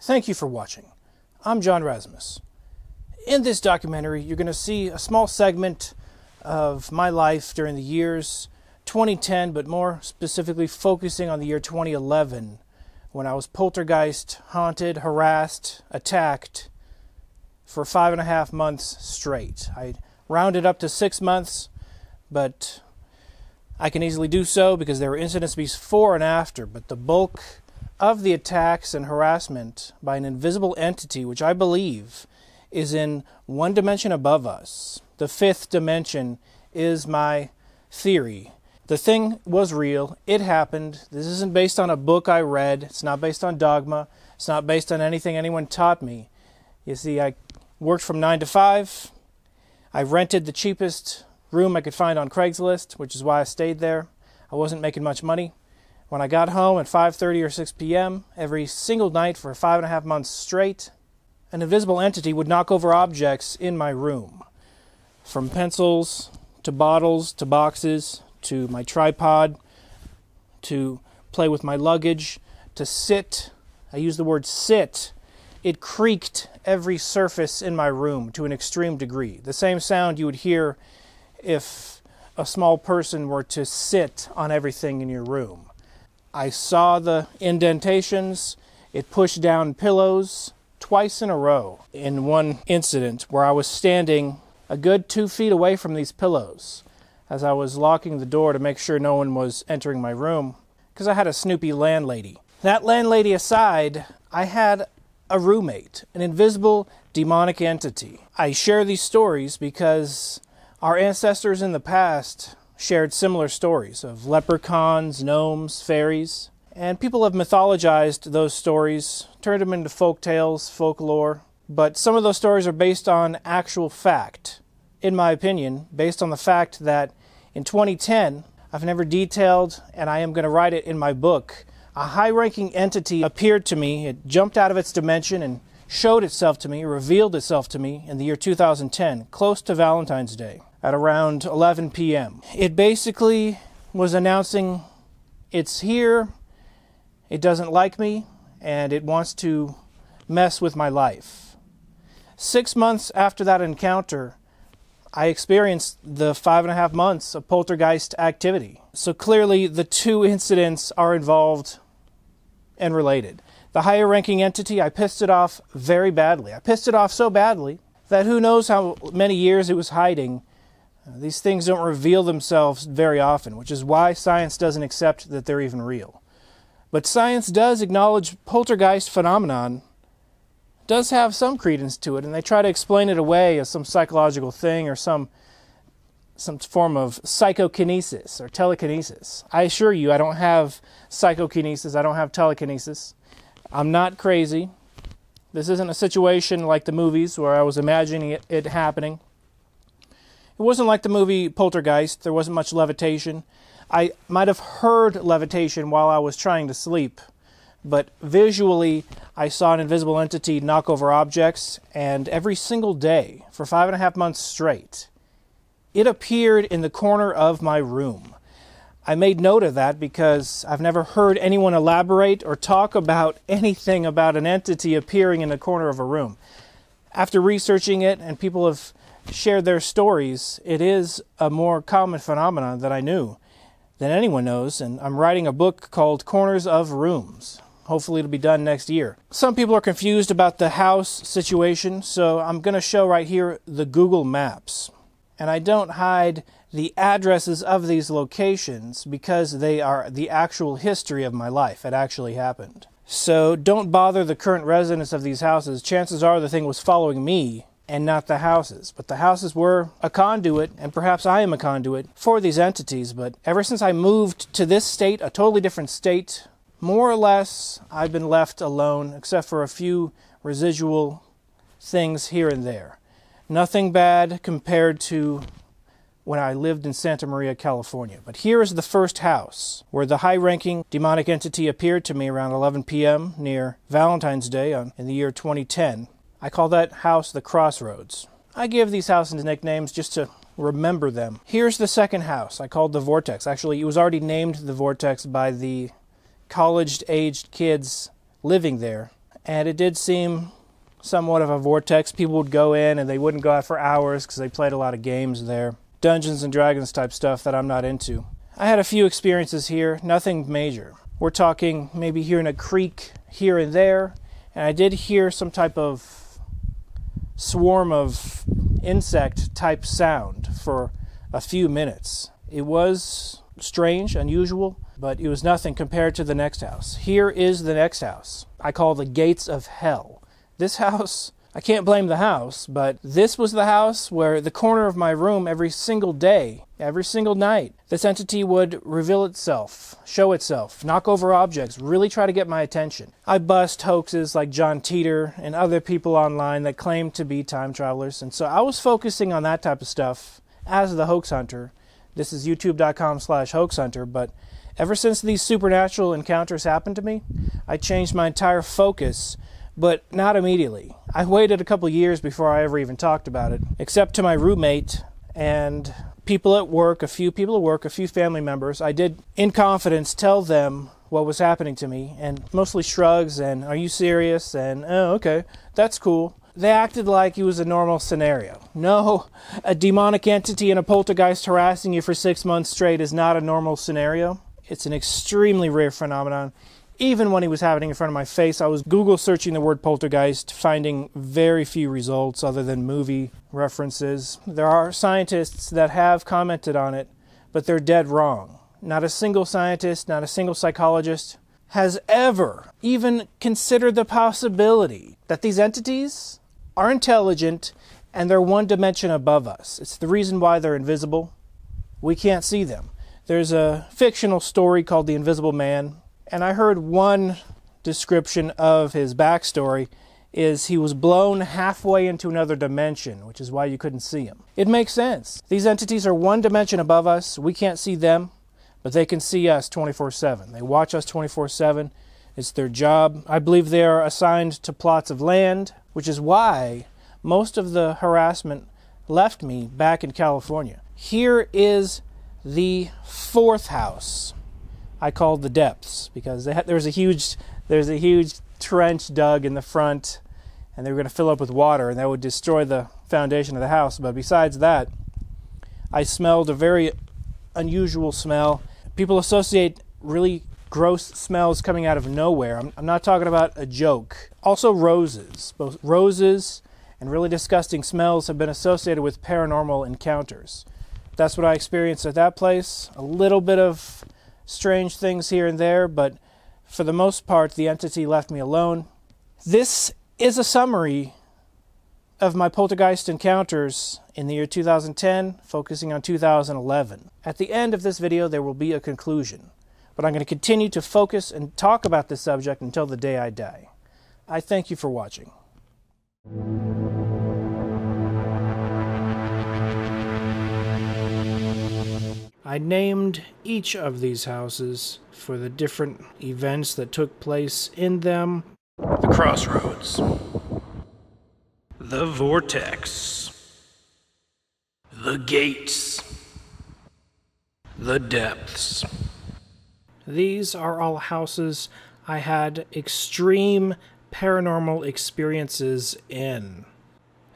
Thank you for watching. I'm John Razimus. In this documentary, you're going to see a small segment of my life during the years 2010, but more specifically focusing on the year 2011, when I was poltergeist, haunted, harassed, attacked for 5.5 months straight. I rounded up to 6 months, but I can easily do so because there were incidents before and after, but the bulk of the attacks and harassment by an invisible entity, which I believe is in one dimension above us. The fifth dimension is my theory. The thing was real. It happened. This isn't based on a book I read. It's not based on dogma. It's not based on anything anyone taught me. You see, I worked from 9 to 5. I rented the cheapest room I could find on Craigslist, which is why I stayed there. I wasn't making much money. When I got home at 5:30 or 6 p.m., every single night for 5.5 months straight, an invisible entity would knock over objects in my room. From pencils, to bottles, to boxes, to my tripod, to play with my luggage, to sit. I use the word sit. It creaked every surface in my room to an extreme degree. The same sound you would hear if a small person were to sit on everything in your room. I saw the indentations. It pushed down pillows twice in a row in one incident where I was standing a good 2 feet away from these pillows as I was locking the door to make sure no one was entering my room because I had a snoopy landlady. That landlady aside, I had a roommate, an invisible demonic entity. I share these stories because our ancestors in the past shared similar stories of leprechauns, gnomes, fairies, and people have mythologized those stories, turned them into folk tales, folklore, but some of those stories are based on actual fact. In my opinion, based on the fact that in 2010, I've never detailed, and I am going to write it in my book, a high-ranking entity appeared to me. It jumped out of its dimension and showed itself to me, revealed itself to me in the year 2010, close to Valentine's Day, at around 11 p.m. It basically was announcing it's here, it doesn't like me, and it wants to mess with my life. 6 months after that encounter, I experienced the 5.5 months of poltergeist activity. So clearly the two incidents are involved and related. The higher ranking entity, I pissed it off very badly. I pissed it off so badly that who knows how many years it was hiding. These things don't reveal themselves very often, which is why science doesn't accept that they're even real. But science does acknowledge poltergeist phenomenon does have some credence to it, and they try to explain it away as some psychological thing or some form of psychokinesis or telekinesis. I assure you, I don't have psychokinesis, I don't have telekinesis. I'm not crazy. This isn't a situation like the movies where I was imagining it happening. It wasn't like the movie Poltergeist. There wasn't much levitation. I might have heard levitation while I was trying to sleep, but visually I saw an invisible entity knock over objects, and every single day for 5.5 months straight, it appeared in the corner of my room. I made note of that because I've never heard anyone elaborate or talk about anything about an entity appearing in the corner of a room. After researching it, and people have shared their stories, it is a more common phenomenon that I knew than anyone knows, and I'm writing a book called Corners of Rooms. Hopefully it'll be done next year. Some people are confused about the house situation, so I'm going to show right here the Google Maps. And I don't hide the addresses of these locations because they are the actual history of my life. It actually happened. So don't bother the current residents of these houses. Chances are the thing was following me and not the houses. But the houses were a conduit, and perhaps I am a conduit for these entities. But ever since I moved to this state, a totally different state, more or less I've been left alone, except for a few residual things here and there. Nothing bad compared to when I lived in Santa Maria, California. But here is the first house where the high-ranking demonic entity appeared to me around 11 p.m. near Valentine's Day in the year 2010. I call that house the Crossroads. I give these houses nicknames just to remember them. Here's the second house I called the Vortex. Actually, it was already named the Vortex by the college-aged kids living there. And it did seem somewhat of a vortex. People would go in and they wouldn't go out for hours because they played a lot of games there. Dungeons and Dragons type stuff that I'm not into. I had a few experiences here, nothing major. We're talking maybe hearing a creak here and there, and I did hear some type of swarm of insect type sound for a few minutes. It was strange, unusual, but it was nothing compared to the next house. Here is the next house. I call the Gates of Hell. This house, I can't blame the house, but this was the house where the corner of my room every single day, every single night, this entity would reveal itself, show itself, knock over objects, really try to get my attention. I bust hoaxes like John Teeter and other people online that claim to be time travelers, and so I was focusing on that type of stuff as the hoax hunter. This is youtube.com/hoaxhunter, but ever since these supernatural encounters happened to me, I changed my entire focus. But not immediately. I waited a couple years before I ever even talked about it, except to my roommate and people at work, a few family members. I did, in confidence, tell them what was happening to me, and mostly shrugs and, "Are you serious?" and, "Oh, okay, that's cool." They acted like it was a normal scenario. No, a demonic entity and a poltergeist harassing you for 6 months straight is not a normal scenario. It's an extremely rare phenomenon. Even when he was happening in front of my face, I was Google searching the word poltergeist, finding very few results other than movie references. There are scientists that have commented on it, but they're dead wrong. Not a single scientist, not a single psychologist has ever even considered the possibility that these entities are intelligent and they're one dimension above us. It's the reason why they're invisible. We can't see them. There's a fictional story called The Invisible Man. And I heard one description of his backstory is he was blown halfway into another dimension, which is why you couldn't see him. It makes sense. These entities are one dimension above us. We can't see them, but they can see us 24/7. They watch us 24/7. It's their job. I believe they are assigned to plots of land, which is why most of the harassment left me back in California. Here is the fourth house I called the Depths, because there's a huge trench dug in the front, and they were going to fill up with water, and that would destroy the foundation of the house. But besides that, I smelled a very unusual smell. People associate really gross smells coming out of nowhere. I'm not talking about a joke. Also roses. Both roses and really disgusting smells have been associated with paranormal encounters. That's what I experienced at that place. A little bit of strange things here and there, but for the most part, the entity left me alone. This is a summary of my poltergeist encounters in the year 2010, focusing on 2011. At the end of this video, there will be a conclusion, but I'm going to continue to focus and talk about this subject until the day I die. I thank you for watching. I named each of these houses for the different events that took place in them. The Crossroads, the Vortex, the Gates, the Depths. These are all houses I had extreme paranormal experiences in.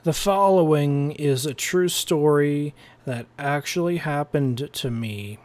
The following is a true story that actually happened to me.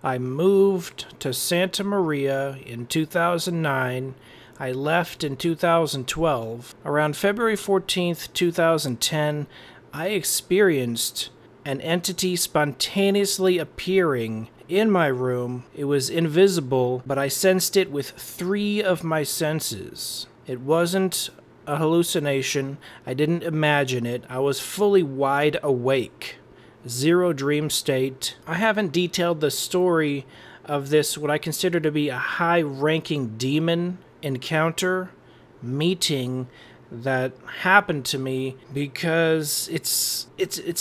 I moved to Santa Maria in 2009. I left in 2012. Around February 14th, 2010, I experienced an entity spontaneously appearing in my room. It was invisible, but I sensed it with 3 of my senses. It wasn't a hallucination. I didn't imagine it. I was fully wide awake. 0 dream state. I haven't detailed the story of this, what I consider to be a high-ranking demon encounter, meeting that happened to me, because it's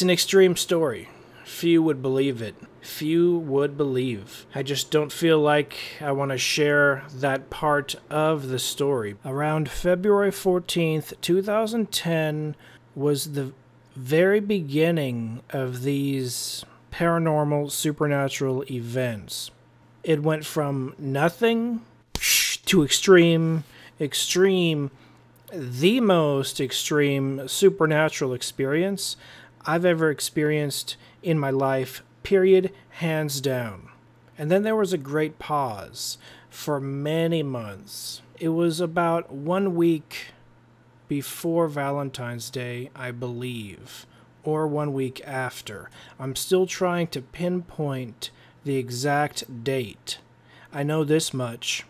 an extreme story. Few would believe it. Few would believe. I just don't feel like I want to share that part of the story. Around February 14th, 2010 was the very beginning of these paranormal supernatural events. It went from nothing to extreme, the most extreme supernatural experience I've ever experienced in my life, period, hands down. And then there was a great pause for many months. It was about 1 week before Valentine's Day, I believe, or 1 week after. I'm still trying to pinpoint the exact date. I know this much.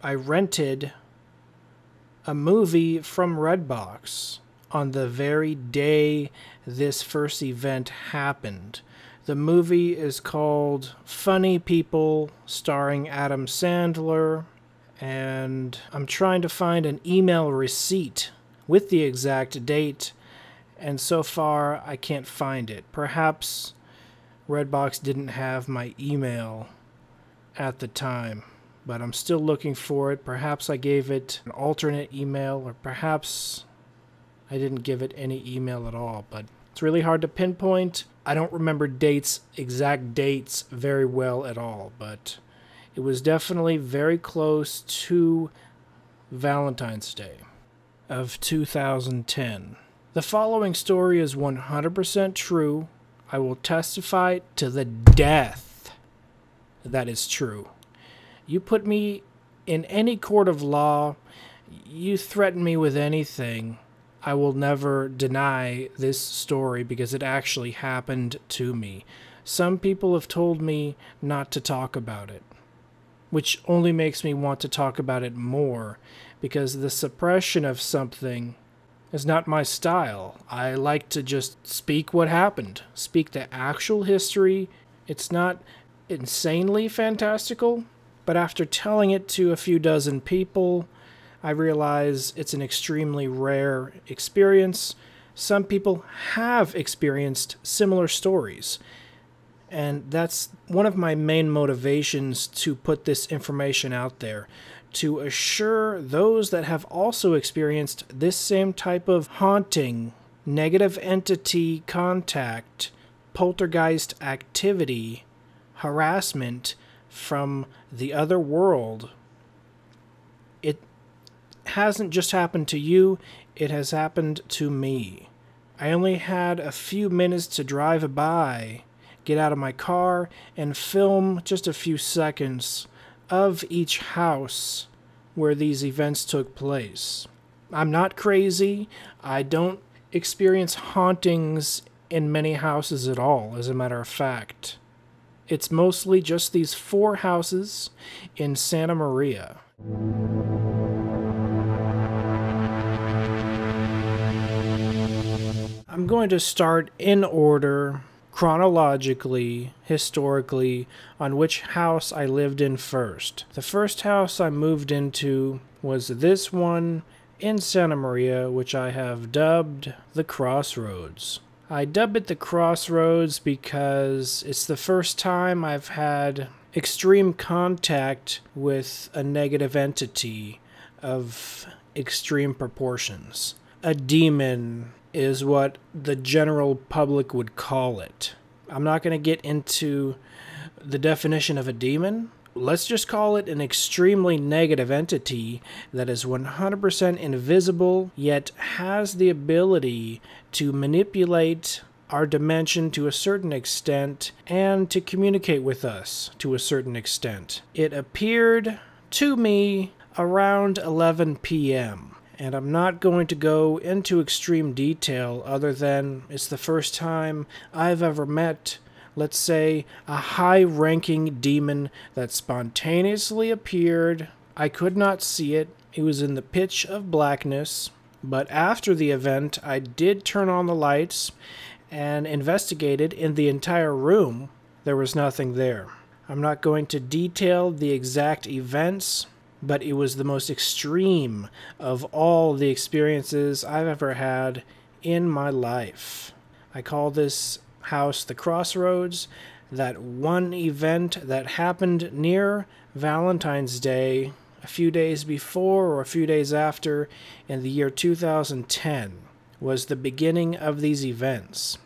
I rented a movie from Redbox on the very day this first event happened. The movie is called Funny People, starring Adam Sandler, and I'm trying to find an email receipt with the exact date, and so far I can't find it. Perhaps Redbox didn't have my email at the time, but I'm still looking for it. Perhaps I gave it an alternate email, or perhaps I didn't give it any email at all, but it's really hard to pinpoint. I don't remember exact dates very well at all, but it was definitely very close to Valentine's Day of 2010. The following story is 100% true. I will testify to the death that is true. You put me in any court of law, you threaten me with anything, I will never deny this story because it actually happened to me. Some people have told me not to talk about it, which only makes me want to talk about it more, because the suppression of something is not my style. I like to just speak what happened, speak the actual history. It's not insanely fantastical, but after telling it to a few dozen people, I realize it's an extremely rare experience. Some people have experienced similar stories, and that's one of my main motivations to put this information out there, to assure those that have also experienced this same type of haunting, negative entity contact, poltergeist activity, harassment from the other world. It hasn't just happened to you, it has happened to me. I only had a few minutes to drive by, get out of my car, and film just a few seconds of each house where these events took place. I'm not crazy. I don't experience hauntings in many houses at all, as a matter of fact. It's mostly just these 4 houses in Santa Maria. I'm going to start in order, chronologically, historically, on which house I lived in first. The first house I moved into was this one in Santa Maria, which I have dubbed the Crossroads. I dub it the Crossroads because it's the first time I've had extreme contact with a negative entity of extreme proportions. A demon is what the general public would call it. I'm not going to get into the definition of a demon. Let's just call it an extremely negative entity that is 100% invisible, yet has the ability to manipulate our dimension to a certain extent and to communicate with us to a certain extent. It appeared to me around 11 p.m. And I'm not going to go into extreme detail other than it's the first time I've ever met, let's say, a high-ranking demon that spontaneously appeared. I could not see it. It was in the pitch of blackness. But after the event, I did turn on the lights and investigated in the entire room. There was nothing there. I'm not going to detail the exact events, but it was the most extreme of all the experiences I've ever had in my life. I call this house the Crossroads. That one event that happened near Valentine's Day, a few days before or a few days after, in the year 2010, was the beginning of these events.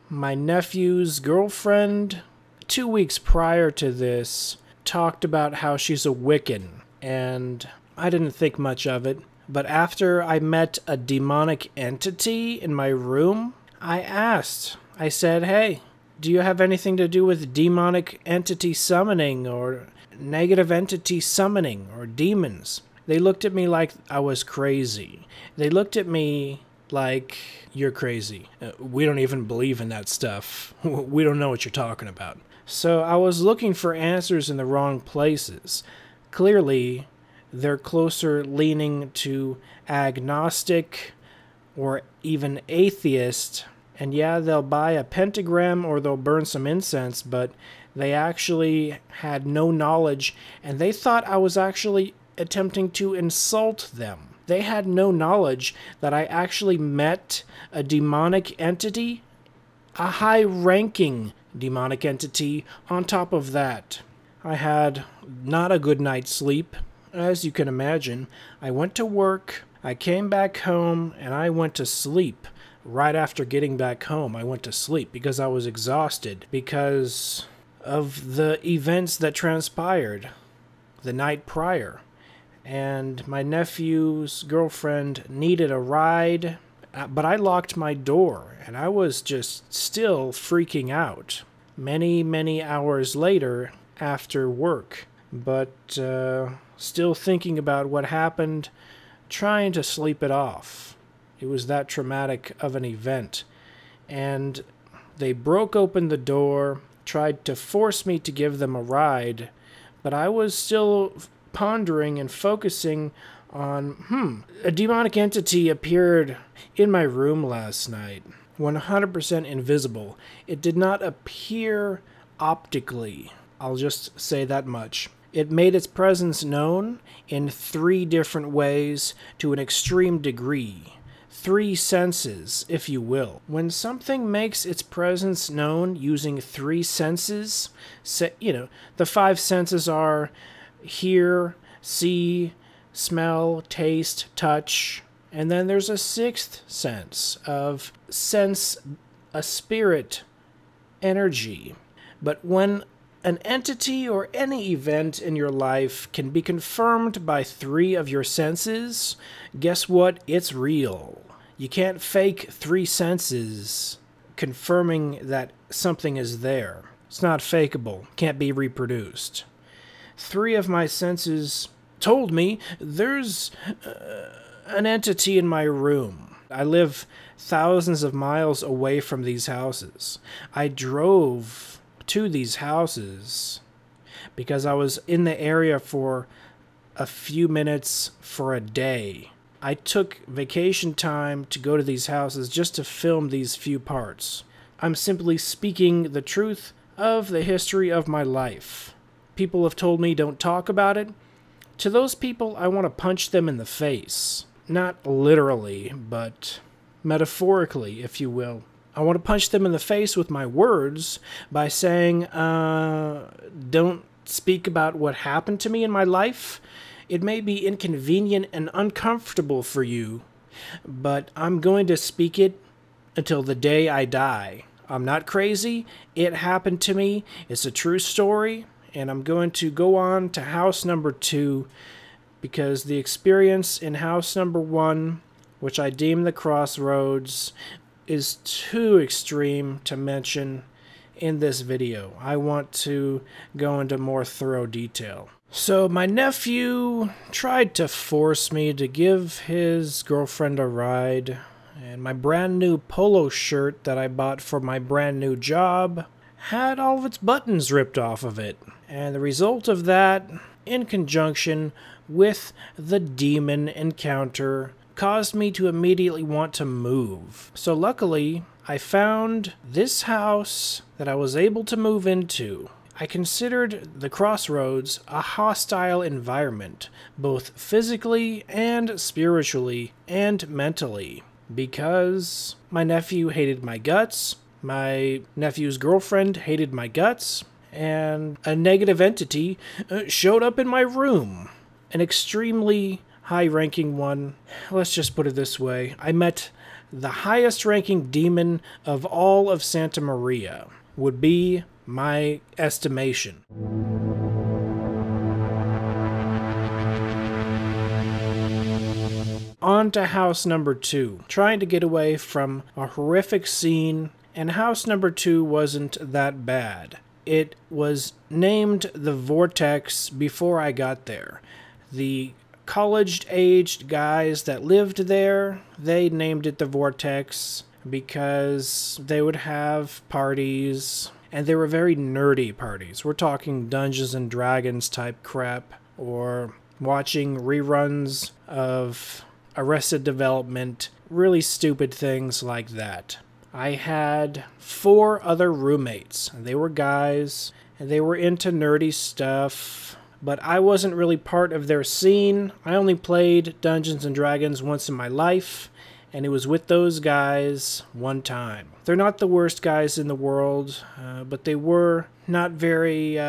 My nephew's girlfriend, 2 weeks prior to this, talked about how she's a Wiccan, and I didn't think much of it. But after I met a demonic entity in my room, I asked. I said, hey, do you have anything to do with demonic entity summoning or negative entity summoning or demons? They looked at me like I was crazy. They looked at me like, you're crazy. We don't even believe in that stuff. We don't know what you're talking about. So I was looking for answers in the wrong places. Clearly, they're closer leaning to agnostic or even atheist. And yeah, they'll buy a pentagram or they'll burn some incense, but they actually had no knowledge, and they thought I was actually attempting to insult them. They had no knowledge that I actually met a demonic entity, a high-ranking demonic entity on top of that. I had not a good night's sleep, as you can imagine. I went to work, I came back home, and I went to sleep. Right after getting back home, I went to sleep because I was exhausted because of the events that transpired the night prior. And my nephew's girlfriend needed a ride, but I locked my door, and I was just still freaking out many, many hours later after work, but still thinking about what happened, trying to sleep it off. It was that traumatic of an event. And they broke open the door, tried to force me to give them a ride, but I was still pondering and focusing on, a demonic entity appeared in my room last night, 100% invisible. It did not appear optically. I'll just say that much. It made its presence known in 3 different ways to an extreme degree. 3 senses, if you will. When something makes its presence known using 3 senses, the 5 senses are hear, see, smell, taste, touch, and then there's a 6th sense of sense, a spirit, energy. But when an entity or any event in your life can be confirmed by 3 of your senses, guess what? It's real. You can't fake 3 senses confirming that something is there. It's not fakeable. Can't be reproduced. 3 of my senses told me there's an entity in my room. I live thousands of miles away from these houses. I drove to these houses because I was in the area for a few minutes for a day. I took vacation time to go to these houses just to film these few parts. I'm simply speaking the truth of the history of my life. People have told me don't talk about it. To those people, I want to punch them in the face. Not literally, but metaphorically, if you will. I want to punch them in the face with my words by saying, don't speak about what happened to me in my life. It may be inconvenient and uncomfortable for you, but I'm going to speak it until the day I die. I'm not crazy. It happened to me. It's a true story, and I'm going to go on to house number 2 because the experience in house number 1, which I deem the Crossroads, is too extreme to mention in this video. I want to go into more thorough detail. So my nephew tried to force me to give his girlfriend a ride, and my brand new polo shirt that I bought for my brand new job had all of its buttons ripped off of it. And the result of that, in conjunction with the demon encounter, caused me to immediately want to move. So luckily, I found this house that I was able to move into. I considered the Crossroads a hostile environment, both physically and spiritually and mentally, because my nephew hated my guts, my nephew's girlfriend hated my guts, and a negative entity showed up in my room. An extremely high-ranking one. Let's just put it this way. I met the highest-ranking demon of all of Santa Maria, would be my estimation. On to house number 2. Trying to get away from a horrific scene, and house number 2 wasn't that bad. It was named the Vortex before I got there. The college-aged guys that lived there, they named it the Vortex because they would have parties, and they were very nerdy parties. We're talking Dungeons and Dragons type crap, or watching reruns of Arrested Development, really stupid things like that. I had 4 other roommates, and they were guys, and they were into nerdy stuff, but I wasn't really part of their scene. I only played Dungeons and Dragons once in my life, and it was with those guys one time. They're not the worst guys in the world, but they were not very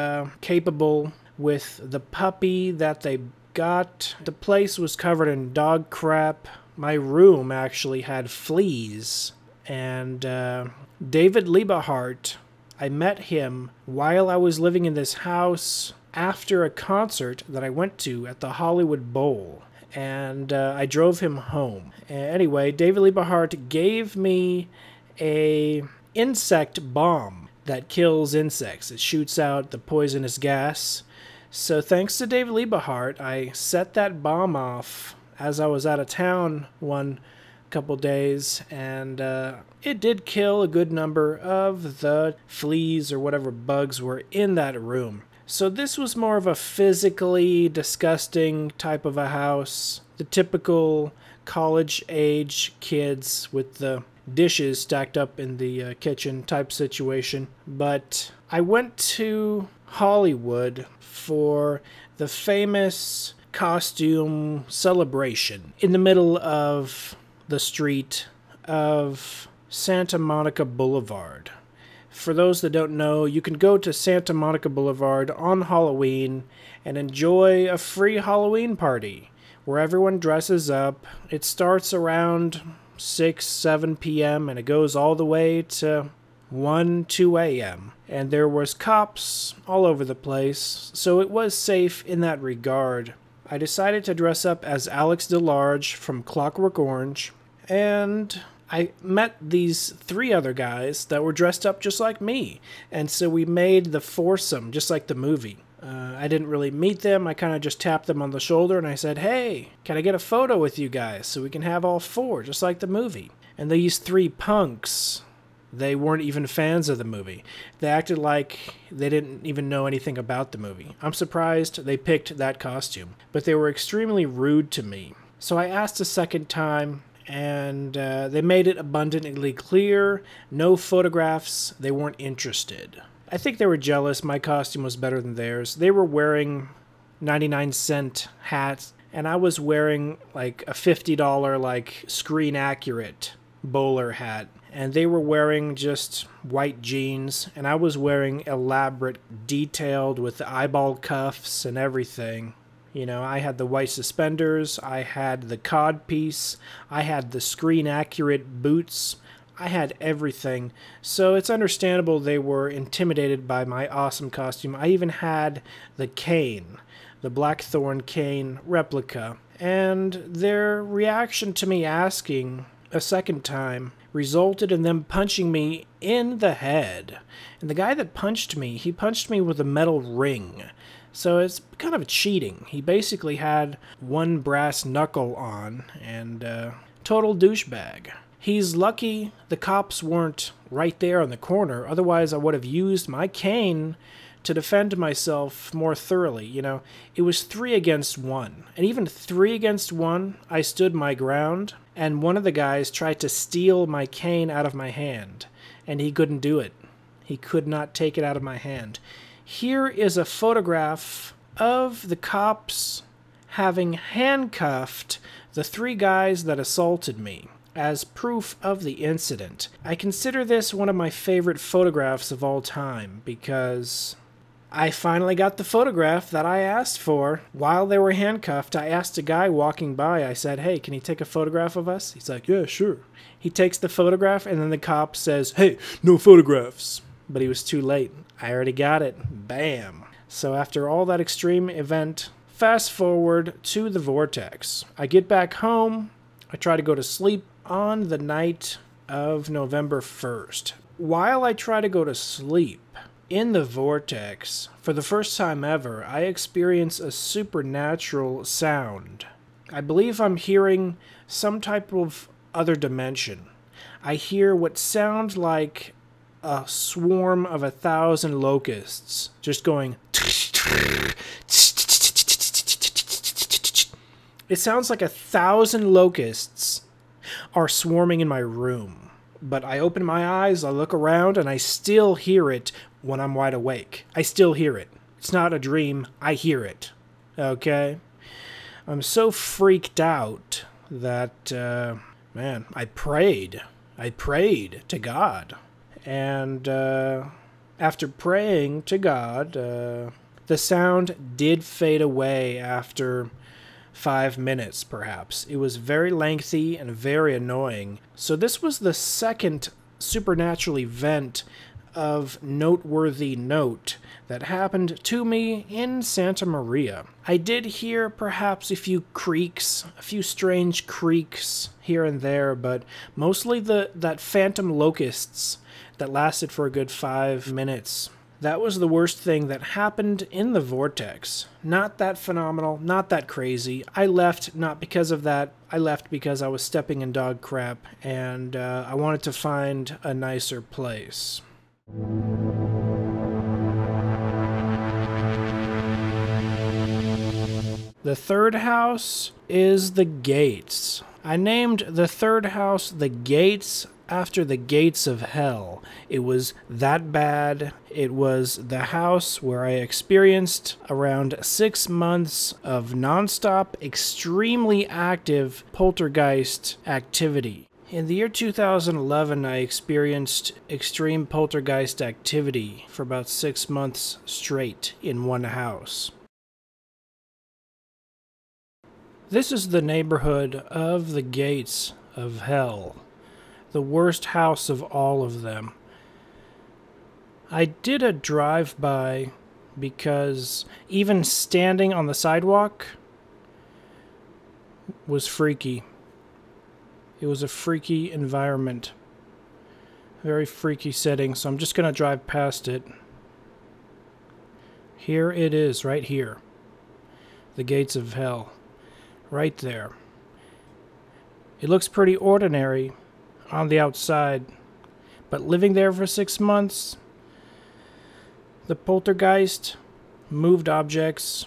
capable with the puppy that they got. The place was covered in dog crap. My room actually had fleas. And David Liebehart, I met him while I was living in this house after a concert that I went to at the Hollywood Bowl. And I drove him home. Anyway, David Liebehart gave me a insect bomb that kills insects. It shoots out the poisonous gas. So thanks to David Liebehart, I set that bomb off as I was out of town one couple days, and it did kill a good number of the fleas or whatever bugs were in that room. So this was more of a physically disgusting type of a house. The typical college-age kids with the dishes stacked up in the kitchen type situation. But I went to Hollywood for the famous costume celebration in the middle of the street of Santa Monica Boulevard. For those that don't know, you can go to Santa Monica Boulevard on Halloween and enjoy a free Halloween party where everyone dresses up. It starts around 6, 7 p.m. and it goes all the way to 1, 2 a.m. And there was cops all over the place, so it was safe in that regard. I decided to dress up as Alex DeLarge from Clockwork Orange, and I met these 3 other guys that were dressed up just like me, and so we made the foursome, just like the movie. I didn't really meet them. I kind of just tapped them on the shoulder and I said, "Hey, can I get a photo with you guys so we can have all 4, just like the movie?" And these 3 punks, they weren't even fans of the movie. They acted like they didn't even know anything about the movie. I'm surprised they picked that costume, but they were extremely rude to me. So I asked a second time, and they made it abundantly clear, no photographs, they weren't interested. I think they were jealous my costume was better than theirs. They were wearing 99-cent hats, and I was wearing like a $50 like screen accurate bowler hat. And they were wearing just white jeans, and I was wearing elaborate, detailed with the eyeball cuffs and everything. You know, I had the white suspenders, I had the cod piece, I had the screen accurate boots, I had everything. So it's understandable they were intimidated by my awesome costume. I even had the cane, the Blackthorn cane replica. And their reaction to me asking a second time resulted in them punching me in the head. And the guy that punched me, he punched me with a metal ring. So it's kind of cheating. He basically had one brass knuckle on, and total douchebag. He's lucky the cops weren't right there on the corner, otherwise I would have used my cane to defend myself more thoroughly. You know, it was 3 against 1. And even 3 against 1, I stood my ground, and one of the guys tried to steal my cane out of my hand, and he couldn't do it. He could not take it out of my hand. Here is a photograph of the cops having handcuffed the 3 guys that assaulted me as proof of the incident. I consider this one of my favorite photographs of all time because I finally got the photograph that I asked for. While they were handcuffed, I asked a guy walking by, I said, "Hey, can you take a photograph of us?" He's like, "Yeah, sure." He takes the photograph, and then the cop says, "Hey, no photographs." But he was too late. I already got it. Bam. So after all that extreme event, fast forward to the Vortex. I get back home. I try to go to sleep on the night of November 1st. While I try to go to sleep, in the Vortex, for the first time ever, I experience a supernatural sound. I believe I'm hearing some type of other dimension. I hear what sounds like a swarm of 1,000 locusts just going. It sounds like 1,000 locusts are swarming in my room. But I open my eyes, I look around, and I still hear it when I'm wide awake. I still hear it. It's not a dream. I hear it. Okay? I'm so freaked out that, man, I prayed. I prayed to God. And after praying to God, the sound did fade away after 5 minutes, perhaps. It was very lengthy and very annoying. So this was the second supernatural event of noteworthy note that happened to me in Santa Maria. I did hear perhaps a few creaks, a few strange creaks here and there, but mostly that phantom locusts that lasted for a good 5 minutes. That was the worst thing that happened in the Vortex. Not that phenomenal, not that crazy. I left not because of that. I left because I was stepping in dog crap, and I wanted to find a nicer place. The third house is the Gates. I named the third house the Gates after the gates of hell. It was that bad. It was the house where I experienced around 6 months of nonstop, extremely active poltergeist activity. In the year 2011, I experienced extreme poltergeist activity for about 6 months straight in one house. This is the neighborhood of the gates of hell. The worst house of all of them. I did a drive-by because even standing on the sidewalk was freaky. It was a freaky environment. Very freaky setting, so I'm just going to drive past it. Here it is, right here. The gates of hell. Right there. It looks pretty ordinary on the outside, but living there for 6 months, the poltergeist moved objects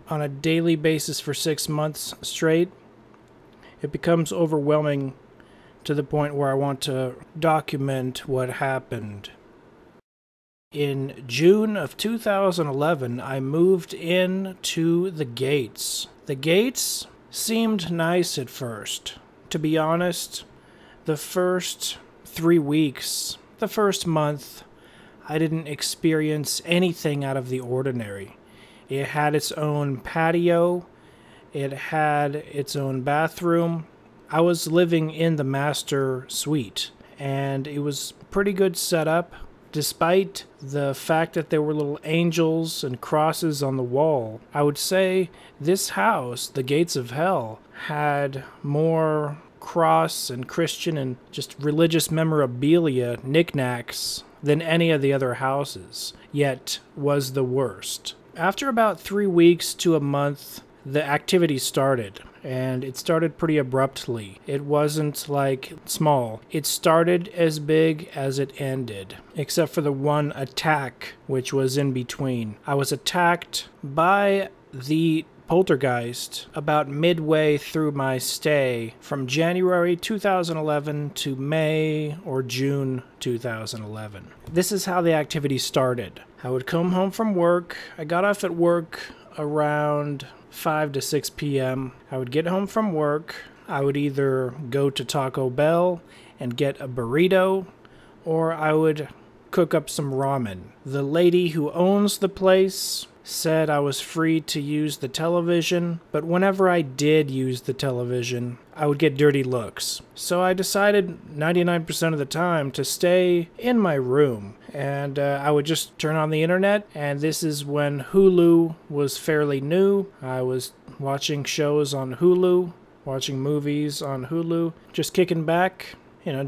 on a daily basis for 6 months straight. It becomes overwhelming to the point where I want to document what happened. In June of 2011, I moved in to the Gates. The Gates seemed nice at first. To be honest, the first 3 weeks, the first month, I didn't experience anything out of the ordinary. It had its own patio. It had its own bathroom. I was living in the master suite, and it was pretty good setup, despite the fact that there were little angels and crosses on the wall. I would say this house, the Gates of Hell, had more cross and Christian and just religious memorabilia, knickknacks, than any of the other houses, yet was the worst. After about 3 weeks to a month, the activity started, and it started pretty abruptly. It wasn't like small. It started as big as it ended, except for the one attack, which was in between. I was attacked by the Poltergeist about midway through my stay from January 2011 to May or June 2011. This is how the activity started. I would come home from work. I got off at work around 5 to 6 p.m. I would get home from work. I would either go to Taco Bell and get a burrito, or I would cook up some ramen. The lady who owns the place said I was free to use the television, but whenever I did use the television, I would get dirty looks. So I decided 99% of the time to stay in my room, and I would just turn on the internet, and this is when Hulu was fairly new. I was watching shows on Hulu, watching movies on Hulu, just kicking back,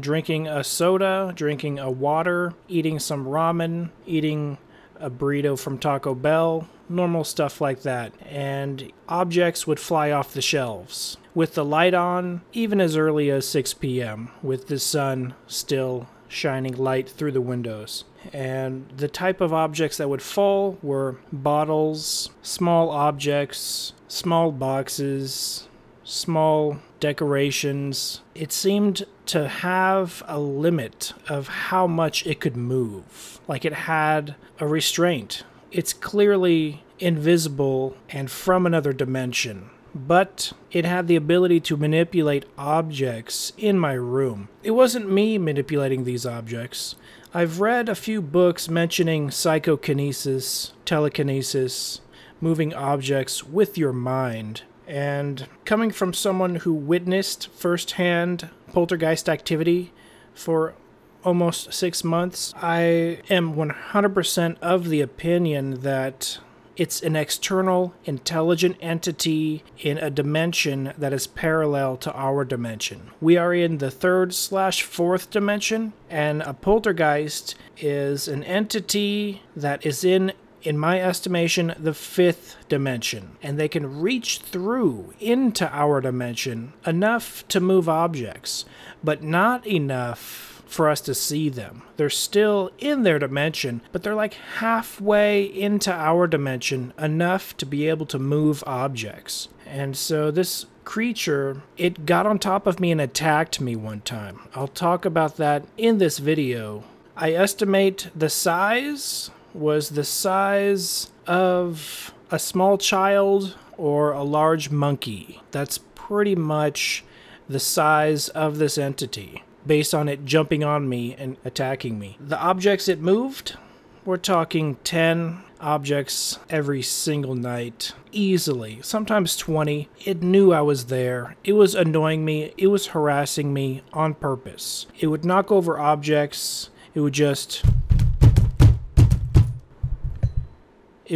drinking a soda, drinking a water, eating some ramen, eating a burrito from Taco Bell, normal stuff like that. And objects would fly off the shelves with the light on, even as early as 6 p.m., with the sun still shining light through the windows. And the type of objects that would fall were bottles, small objects, small boxes, small decorations. It seemed to have a limit of how much it could move, like it had a restraint. It's clearly invisible and from another dimension, but it had the ability to manipulate objects in my room. It wasn't me manipulating these objects. I've read a few books mentioning psychokinesis, telekinesis, moving objects with your mind. And coming from someone who witnessed firsthand poltergeist activity for almost 6 months, I am 100% of the opinion that it's an external, intelligent entity in a dimension that is parallel to our dimension. We are in the 3rd/4th dimension, and a poltergeist is an entity that is in my estimation, the 5th dimension, and they can reach through into our dimension enough to move objects, but not enough for us to see them. They're still in their dimension, but they're like halfway into our dimension, enough to be able to move objects. And so this creature, it got on top of me and attacked me one time. I'll talk about that in this video. I estimate the size was the size of a small child or a large monkey. That's pretty much the size of this entity, based on it jumping on me and attacking me. The objects it moved, we're talking 10 objects every single night, easily, sometimes 20. It knew I was there. It was annoying me. It was harassing me on purpose. It would knock over objects. It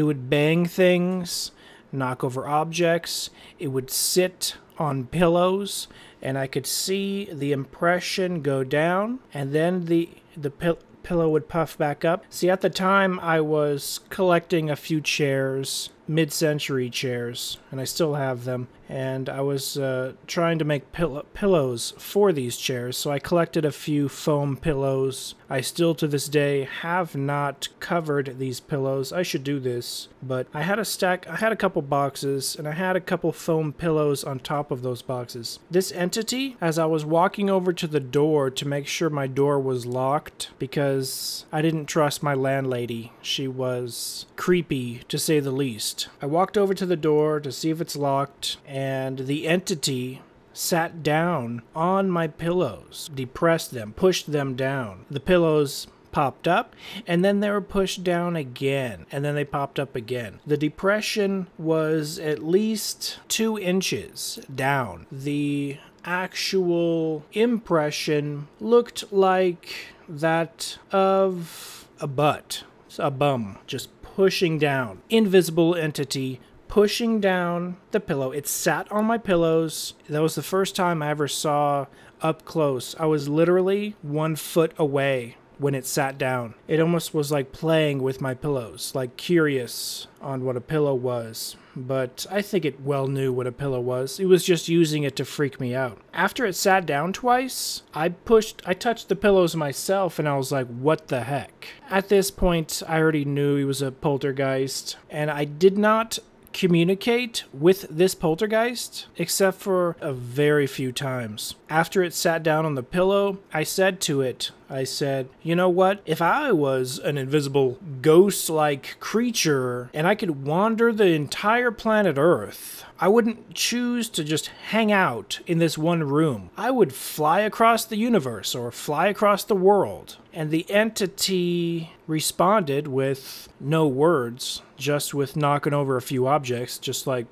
would bang things, knock over objects. It would sit on pillows, and I could see the impression go down, and then the pillow would puff back up. See, at the time, I was collecting a few chairs, mid-century chairs, and I still have them, and I was trying to make pillows for these chairs, so I collected a few foam pillows. I still, to this day, have not covered these pillows. I should do this, but I had a couple boxes, and I had a couple foam pillows on top of those boxes. This entity, as I was walking over to the door to make sure my door was locked, because I didn't trust my landlady. She was creepy, to say the least. I walked over to the door to see if it's locked, and the entity sat down on my pillows, depressed them, pushed them down. The pillows popped up, and then they were pushed down again, and then they popped up again. The depression was at least 2 inches down. The actual impression looked like that of a butt, a bum, just pushing down. Invisible entity pushing down the pillow. It sat on my pillows. That was the first time I ever saw up close. I was literally 1 foot away when it sat down. It almost was like playing with my pillows, like curious on what a pillow was. But I think it well knew what a pillow was. It was just using it to freak me out. After it sat down twice, I touched the pillows myself, and I was like, what the heck? At this point, I already knew he was a poltergeist, and I did not communicate with this poltergeist except for a very few times. After it sat down on the pillow, I said to it, you know what? If I was an invisible ghost-like creature and I could wander the entire planet Earth, I wouldn't choose to just hang out in this one room. I would fly across the universe or fly across the world. And the entity responded with no words, just with knocking over a few objects, just like...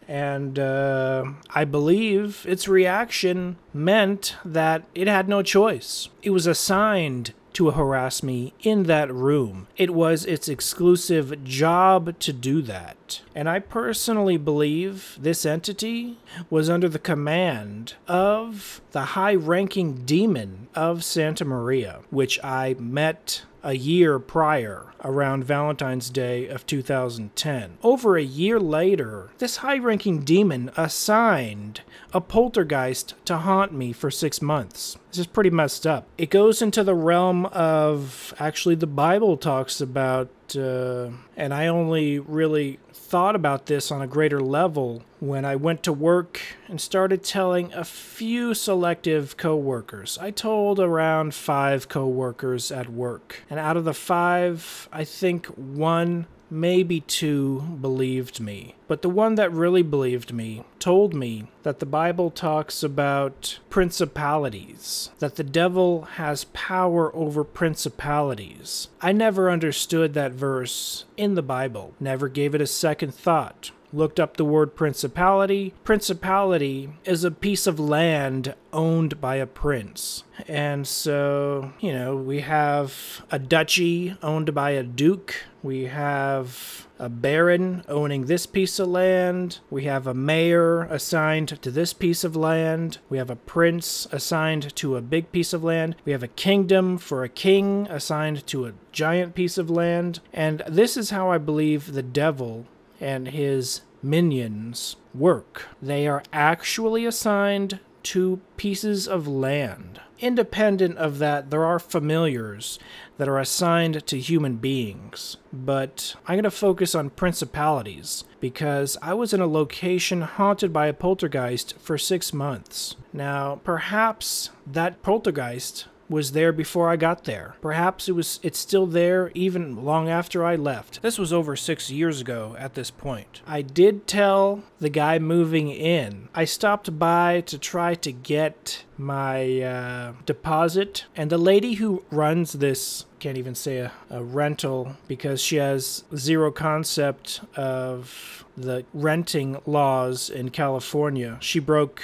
And I believe its reaction meant that it had no choice. It was assigned to harass me in that room. It was its exclusive job to do that. And I personally believe this entity was under the command of the high-ranking demon of Santa Maria, which I met a year prior, around Valentine's Day of 2010. Over a year later, this high-ranking demon assigned a poltergeist to haunt me for 6 months. This is pretty messed up. It goes into the realm of, actually the Bible talks about, and I only really thought about this on a greater level when I went to work and started telling a few selective co-workers. I told around 5 co-workers at work. And out of the 5, I think 1, maybe 2 believed me. But the one that really believed me told me that the Bible talks about principalities, that the devil has power over principalities. I never understood that verse in the Bible, never gave it a second thought. Looked up the word principality. Principality is a piece of land owned by a prince. And so, you know, we have a duchy owned by a duke. We have a baron owning this piece of land. We have a mayor assigned to this piece of land. We have a prince assigned to a big piece of land. We have a kingdom for a king assigned to a giant piece of land. And this is how I believe the devil and his minions work. They are actually assigned to pieces of land. Independent of that, there are familiars that are assigned to human beings. But I'm going to focus on principalities because I was in a location haunted by a poltergeist for 6 months. Now, perhaps that poltergeist was there before I got there. Perhaps it's still there even long after I left. This was over 6 years ago at this point. I did tell the guy moving in. I stopped by to try to get my deposit, and the lady who runs this, can't even say a rental because she has zero concept of the renting laws in California. She broke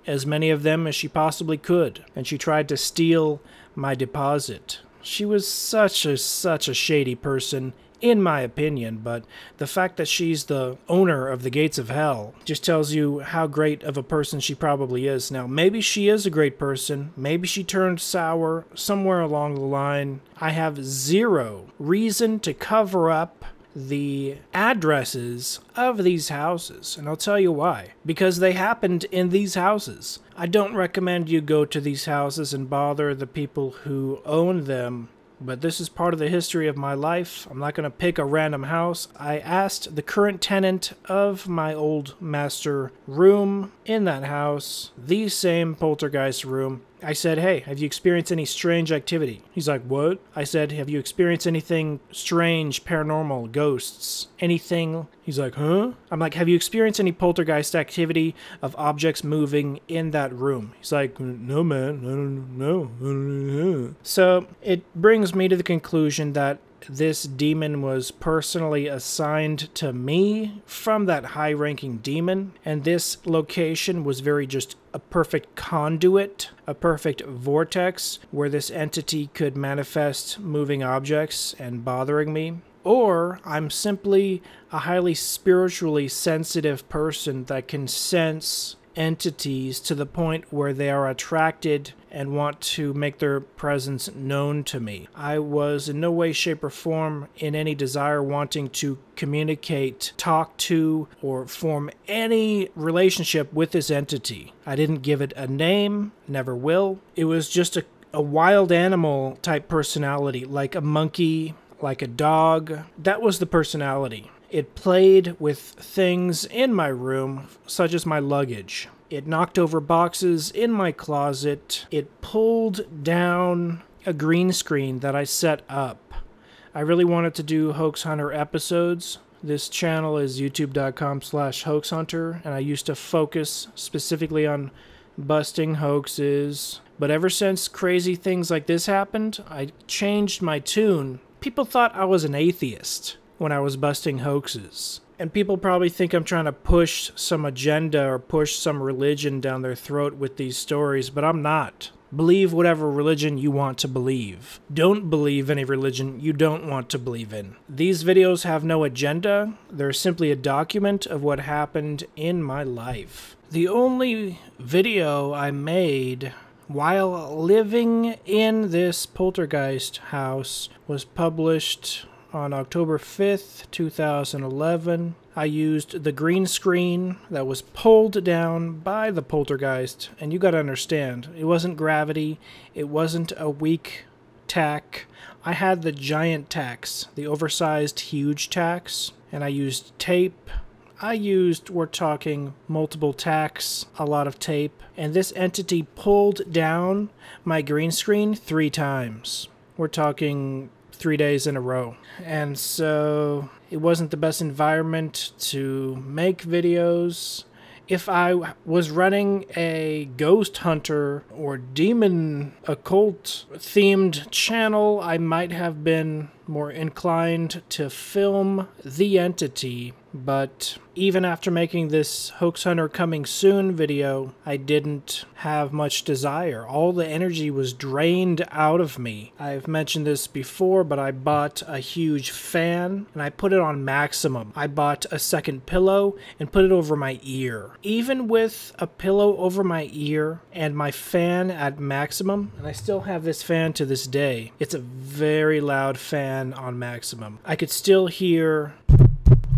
as many of them as she possibly could, and she tried to steal my deposit. She was such a shady person, in my opinion, but the fact that she's the owner of the gates of hell just tells you how great of a person she probably is. Now, maybe she is a great person. Maybe she turned sour somewhere along the line. I have zero reason to cover up the addresses of these houses, and I'll tell you why. Because they happened in these houses. I don't recommend you go to these houses and bother the people who own them, but this is part of the history of my life. I'm not going to pick a random house. I asked the current tenant of my old master room in that house, the same poltergeist room. I said, hey, have you experienced any strange activity? He's like, what? I said, have you experienced anything strange, paranormal, ghosts, anything? He's like, huh? I'm like, have you experienced any poltergeist activity of objects moving in that room? He's like, no, man, I don't know. So it brings me to the conclusion that this demon was personally assigned to me from that high-ranking demon, and this location was very just a perfect conduit, a perfect vortex where this entity could manifest moving objects and bothering me. Or I'm simply a highly spiritually sensitive person that can sense entities to the point where they are attracted and want to make their presence known to me. I was in no way, shape, or form in any desire wanting to communicate, talk to, or form any relationship with this entity. I didn't give it a name, never will. It was just a wild animal type personality, like a monkey, like a dog. That was the personality. It played with things in my room, such as my luggage. It knocked over boxes in my closet. It pulled down a green screen that I set up. I really wanted to do Hoax Hunter episodes. This channel is youtube.com/hoaxhunter, and I used to focus specifically on busting hoaxes. But ever since crazy things like this happened, I changed my tune. People thought I was an atheist when I was busting hoaxes. And people probably think I'm trying to push some agenda or push some religion down their throat with these stories, but I'm not. Believe whatever religion you want to believe. Don't believe any religion you don't want to believe in. These videos have no agenda. They're simply a document of what happened in my life. The only video I made while living in this poltergeist house was published on October 5th, 2011. I used the green screen that was pulled down by the poltergeist, and you gotta understand, it wasn't gravity, it wasn't a weak tack. I had the giant tacks, the oversized huge tacks, and I used tape. We're talking multiple tacks, a lot of tape, and this entity pulled down my green screen 3 times. We're talking 3 days in a row. And so it wasn't the best environment to make videos. If I was running a ghost hunter or demon occult themed channel, I might have been more inclined to film the entity. But even after making this Hoax Hunter Coming Soon video, I didn't have much desire. All the energy was drained out of me. I've mentioned this before, but I bought a huge fan and I put it on maximum. I bought a second pillow and put it over my ear. Even with a pillow over my ear and my fan at maximum, and I still have this fan to this day, it's a very loud fan on maximum. I could still hear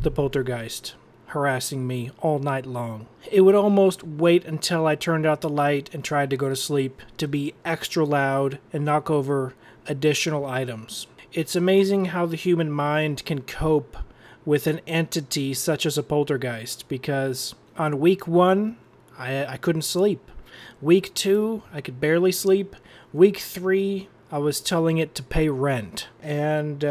the poltergeist harassing me all night long. It would almost wait until I turned out the light and tried to go to sleep to be extra loud and knock over additional items. It's amazing how the human mind can cope with an entity such as a poltergeist, because on week 1, I couldn't sleep. Week 2, I could barely sleep. Week 3, I was telling it to pay rent. And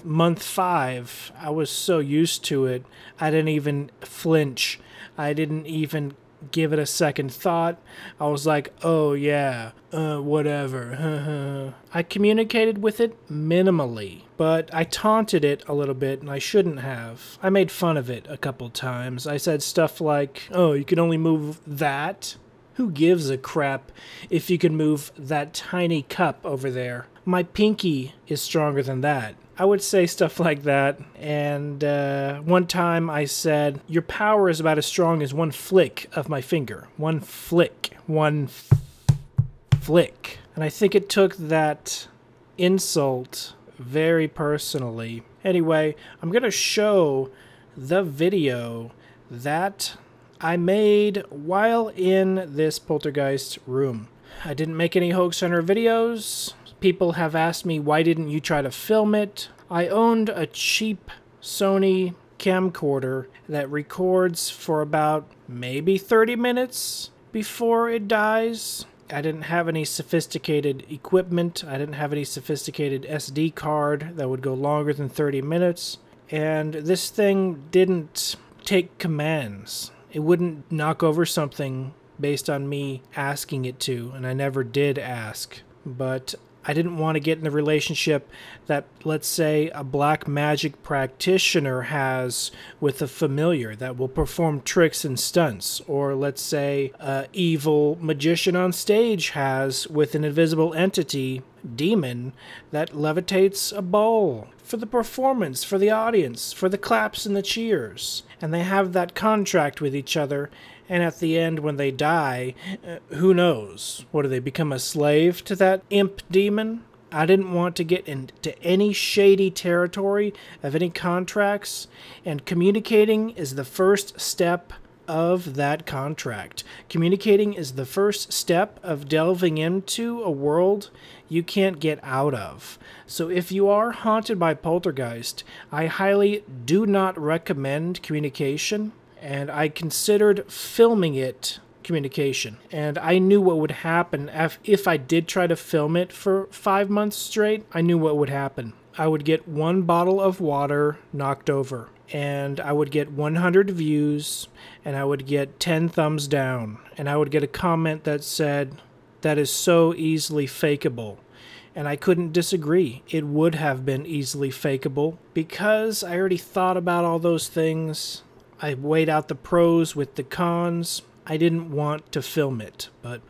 month 5, I was so used to it, I didn't even flinch. I didn't even give it a second thought. I was like, oh yeah, whatever. I communicated with it minimally, but I taunted it a little bit, and I shouldn't have. I made fun of it a couple times. I said stuff like, oh, you can only move that? Who gives a crap if you can move that tiny cup over there? My pinky is stronger than that. I would say stuff like that. And one time I said, your power is about as strong as one flick of my finger. One flick. Flick. And I think it took that insult very personally. Anyway, I'm going to show the video that I made while in this poltergeist room. I didn't make any Hoax Hunter videos. People have asked me, why didn't you try to film it? I owned a cheap Sony camcorder that records for about maybe 30 minutes before it dies. I didn't have any sophisticated equipment. I didn't have any sophisticated SD card that would go longer than 30 minutes. And this thing didn't take commands. It wouldn't knock over something based on me asking it to, and I never did ask. But I didn't want to get in the relationship that, let's say, a black magic practitioner has with a familiar that will perform tricks and stunts. Or let's say an evil magician on stage has with an invisible entity, demon, that levitates a ball for the performance, for the audience, for the claps and the cheers. And they have that contract with each other, And at the end, when they die, who knows? What, do they become a slave to that imp demon? I didn't want to get into any shady territory of any contracts, and communicating is the first step of that contract. Communicating is the first step of delving into a world you can't get out of. So if you are haunted by Poltergeist, I highly do not recommend communication, and I considered filming it communication. And I knew what would happen if I did try to film it for 5 months straight. I knew what would happen. I would get 1 bottle of water knocked over, and I would get 100 views, and I would get 10 thumbs down, and I would get a comment that said, "That is so easily fakeable." And I couldn't disagree. It would have been easily fakeable because I already thought about all those things. I weighed out the pros with the cons. I didn't want to film it, but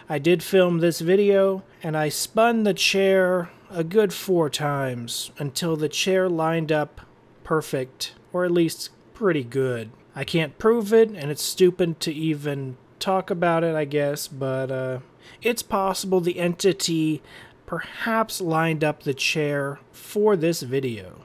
I did film this video, and I spun the chair a good 4 times until the chair lined up perfect, or at least pretty good. I can't prove it, and it's stupid to even talk about it, I guess, but it's possible the entity perhaps lined up the chair for this video.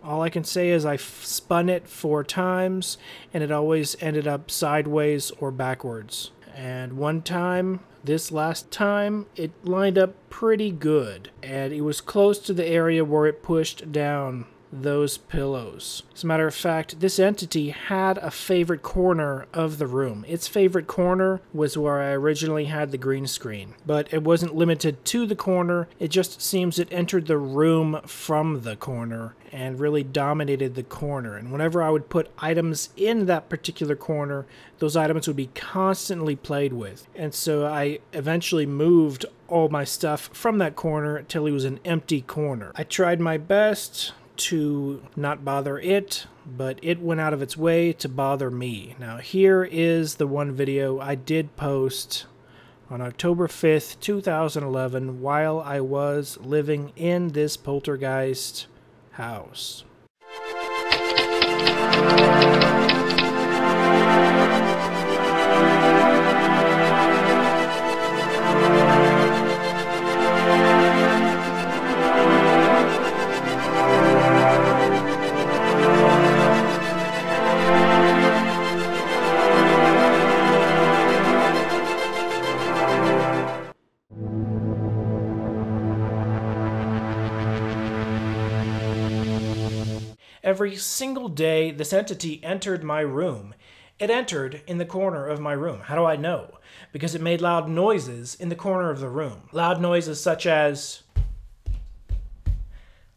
All I can say is I spun it 4 times, and it always ended up sideways or backwards. And one time, this last time, it lined up pretty good, and it was close to the area where it pushed down those pillows. As a matter of fact, this entity had a favorite corner of the room. Its favorite corner was where I originally had the green screen, but it wasn't limited to the corner. It just seems it entered the room from the corner and really dominated the corner. And whenever I would put items in that particular corner, those items would be constantly played with. And so I eventually moved all my stuff from that corner until it was an empty corner. I tried my best to not bother it, but it went out of its way to bother me. Now here is the one video I did post on October 5th, 2011, while I was living in this Poltergeist house. Every single day, this entity entered my room. It entered in the corner of my room. How do I know? Because it made loud noises in the corner of the room. Loud noises such as...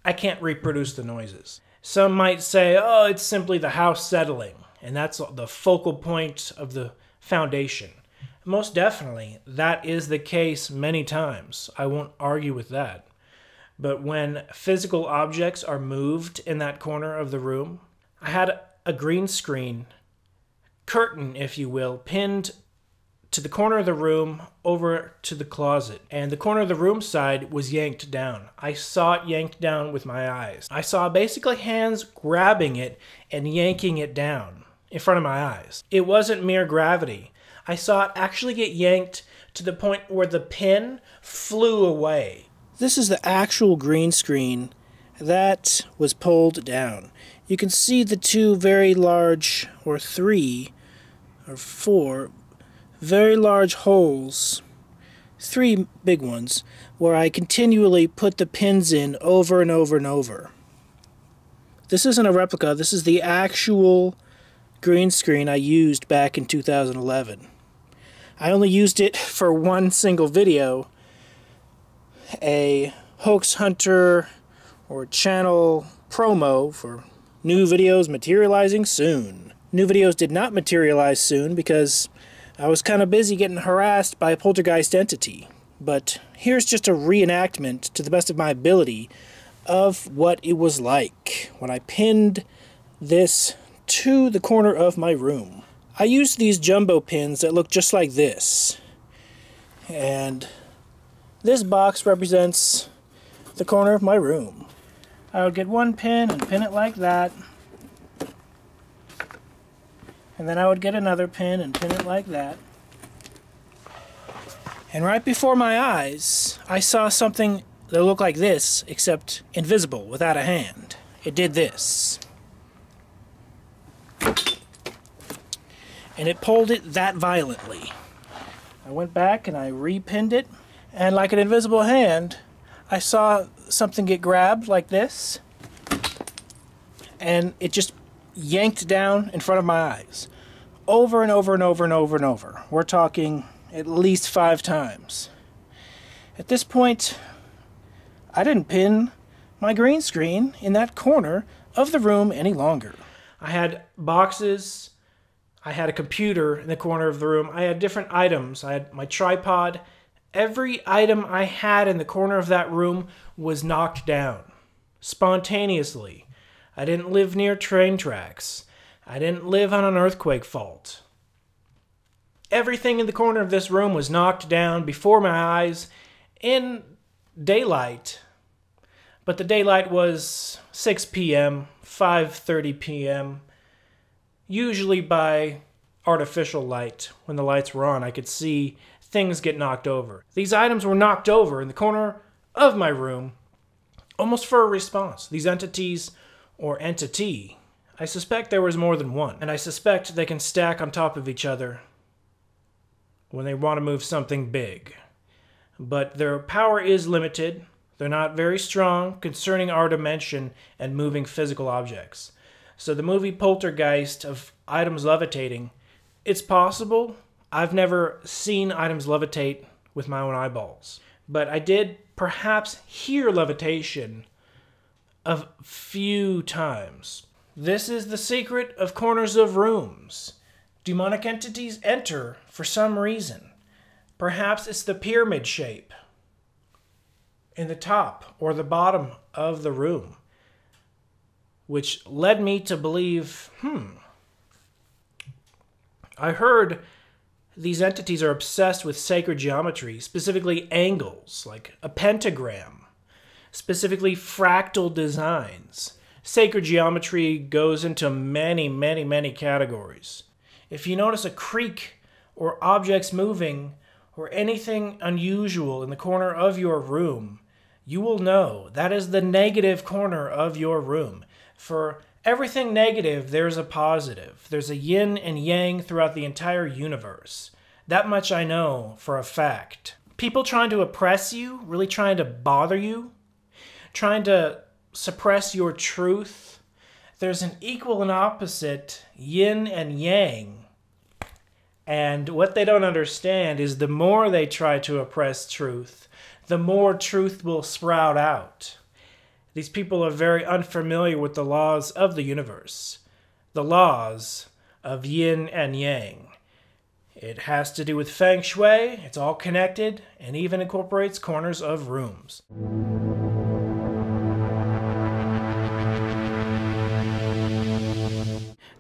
I can't reproduce the noises. Some might say, oh, it's simply the house settling, and that's the focal point of the foundation. Most definitely, that is the case many times. I won't argue with that. But when physical objects are moved in that corner of the room, I had a green screen, curtain, if you will, pinned to the corner of the room over to the closet. And the corner of the room side was yanked down. I saw it yanked down with my eyes. I saw basically hands grabbing it and yanking it down in front of my eyes. It wasn't mere gravity. I saw it actually get yanked to the point where the pin flew away. This is the actual green screen that was pulled down. You can see the 2 very large, or 3, or 4, very large holes, 3 big ones, where I continually put the pins in over and over and over. This isn't a replica, this is the actual green screen I used back in 2011. I only used it for one single video, a hoax hunter or channel promo for new videos materializing soon. New videos did not materialize soon because I was kind of busy getting harassed by a poltergeist entity. But here's just a reenactment to the best of my ability of what it was like when I pinned this to the corner of my room. I used these jumbo pins that look just like this. And this box represents the corner of my room. I would get one pin and pin it like that. And then I would get another pin and pin it like that. And right before my eyes, I saw something that looked like this, except invisible, without a hand. It did this. And it pulled it that violently. I went back and I repinned it, and like an invisible hand, I saw something get grabbed like this, and it just yanked down in front of my eyes. Over and over and over and over and over. We're talking at least 5 times. At this point, I didn't pin my green screen in that corner of the room any longer. I had boxes, I had a computer in the corner of the room, I had different items, I had my tripod. Every item I had in the corner of that room was knocked down, spontaneously. I didn't live near train tracks. I didn't live on an earthquake fault. Everything in the corner of this room was knocked down before my eyes in daylight. But the daylight was 6 p.m., 5:30 p.m. Usually by artificial light. When the lights were on, I could see things get knocked over. These items were knocked over in the corner of my room, almost for a response. These entities, or entity, I suspect there was more than one. And I suspect they can stack on top of each other when they want to move something big. But their power is limited. They're not very strong concerning our dimension and moving physical objects. So the movie Poltergeist of items levitating, it's possible. I've never seen items levitate with my own eyeballs. But I did perhaps hear levitation a few times. This is the secret of corners of rooms. Demonic entities enter for some reason. Perhaps it's the pyramid shape in the top or the bottom of the room, which led me to believe, I heard these entities are obsessed with sacred geometry, specifically angles, like a pentagram, specifically fractal designs. Sacred geometry goes into many, many, many categories. If you notice a creak or objects moving or anything unusual in the corner of your room, you will know that is the negative corner of your room. For everything negative, there's a positive. There's a yin and yang throughout the entire universe. That much I know for a fact. People trying to oppress you, really trying to bother you, trying to suppress your truth, there's an equal and opposite yin and yang. And what they don't understand is the more they try to oppress truth, the more truth will sprout out. These people are very unfamiliar with the laws of the universe, the laws of yin and yang. It has to do with feng shui, it's all connected, and even incorporates corners of rooms.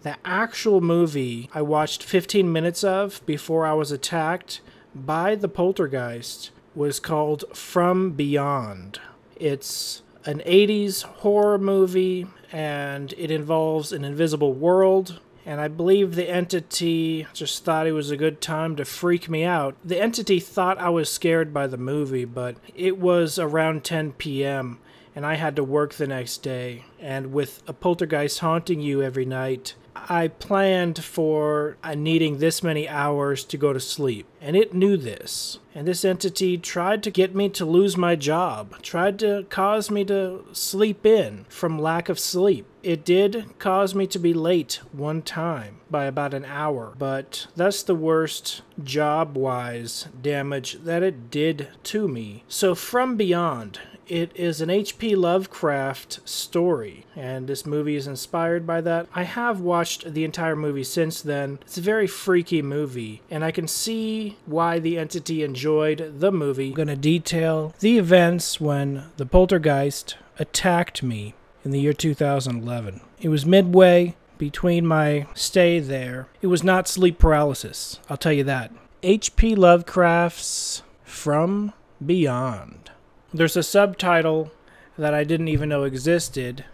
The actual movie I watched 15 minutes of before I was attacked by the Poltergeist was called From Beyond. It's an 80s horror movie, and it involves an invisible world, and I believe the entity just thought it was a good time to freak me out. The entity thought I was scared by the movie, but it was around 10 p.m., and I had to work the next day, and with a poltergeist haunting you every night, I planned for needing this many hours to go to sleep, and it knew this. And this entity tried to get me to lose my job, tried to cause me to sleep in from lack of sleep. It did cause me to be late one time by about an hour, but that's the worst job-wise damage that it did to me. So From Beyond, it is an H.P. Lovecraft story, and this movie is inspired by that. I have watched the entire movie since then. It's a very freaky movie, and I can see why the entity enjoyed the movie. I'm going to detail the events when the poltergeist attacked me in the year 2011. It was midway between my stay there. It was not sleep paralysis, I'll tell you that. H.P. Lovecraft's From Beyond. There's a subtitle that I didn't even know existed,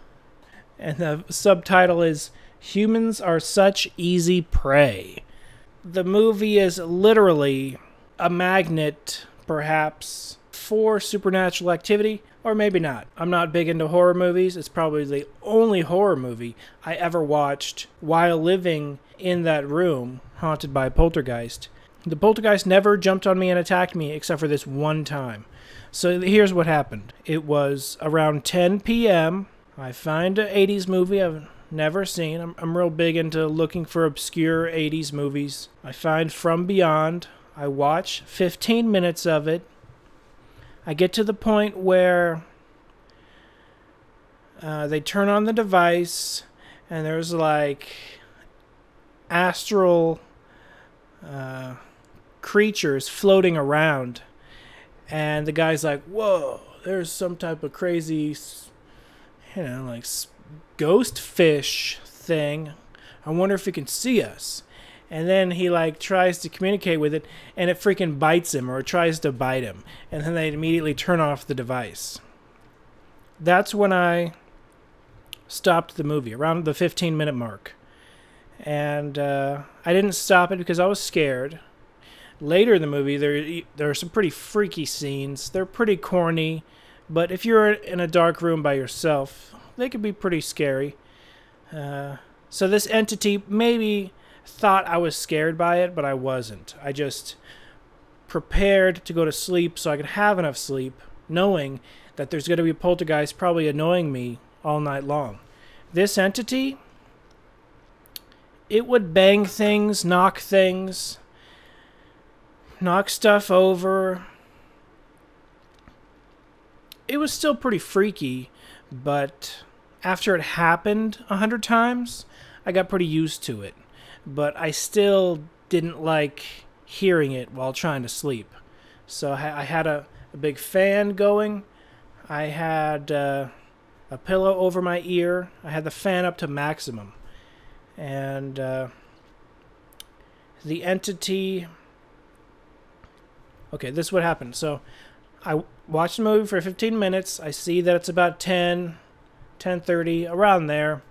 and the subtitle is Humans are such easy prey. The movie is literally a magnet, perhaps, for supernatural activity, or maybe not. I'm not big into horror movies. It's probably the only horror movie I ever watched while living in that room haunted by Poltergeist. The Poltergeist never jumped on me and attacked me except for this one time. So here's what happened. It was around 10 p.m. I find an 80s movie I've never seen. I'm real big into looking for obscure 80s movies. I find From Beyond. I watch 15 minutes of it. I get to the point where they turn on the device and there's like astral creatures floating around, and the guy's like, whoa, there's some type of crazy, like ghost fish thing. I wonder if it can see us. And then he like tries to communicate with it, and it freaking bites him, or it tries to bite him, and then they immediately turn off the device. That's when I stopped the movie, around the 15-minute mark. And I didn't stop it because I was scared. Later in the movie, there are some pretty freaky scenes. They're pretty corny, but if you're in a dark room by yourself, they could be pretty scary. So this entity maybe thought I was scared by it, but I wasn't. I just prepared to go to sleep so I could have enough sleep, knowing that there's going to be a poltergeist probably annoying me all night long. This entity, it would bang things, knock stuff over. It was still pretty freaky, but after it happened 100 times, I got pretty used to it. But I still didn't like hearing it while trying to sleep. So I had a big fan going. I had a pillow over my ear. I had the fan up to maximum. And the entity... Okay, this is what happened. So I watched the movie for 15 minutes. I see that it's about 10:30, around there.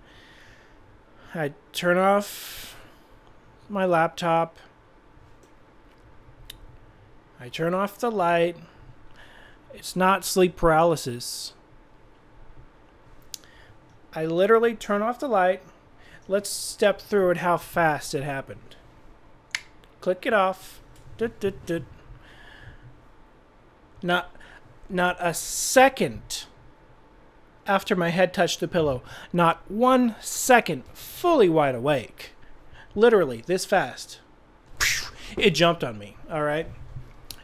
I turn off my laptop. I turn off the light. It's not sleep paralysis. I literally turn off the light. Let's step through it how fast it happened. Click it off. Not a second after my head touched the pillow. Not 1 second fully wide awake. Literally, this fast. It jumped on me, alright?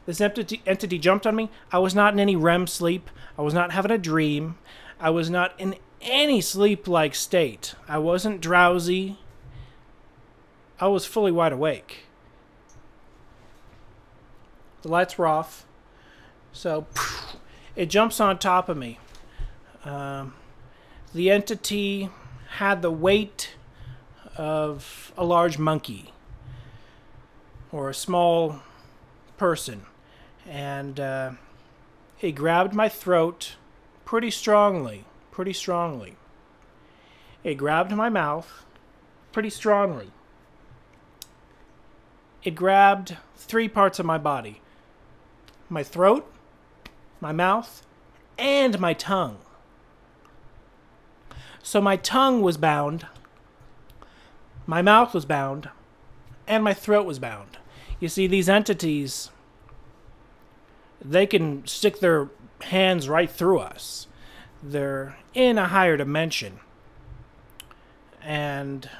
This entity jumped on me. I was not in any REM sleep. I was not having a dream. I was not in any sleep-like state. I wasn't drowsy. I was fully wide awake. The lights were off. So, it jumps on top of me. The entity had the weight of a large monkey or a small person, and it grabbed my throat pretty strongly. It grabbed my mouth pretty strongly. It grabbed 3 parts of my body: my throat, my mouth, and my tongue. So my tongue was bound, my mouth was bound, and my throat was bound. You see, these entities, they can stick their hands right through us. They're in a higher dimension. And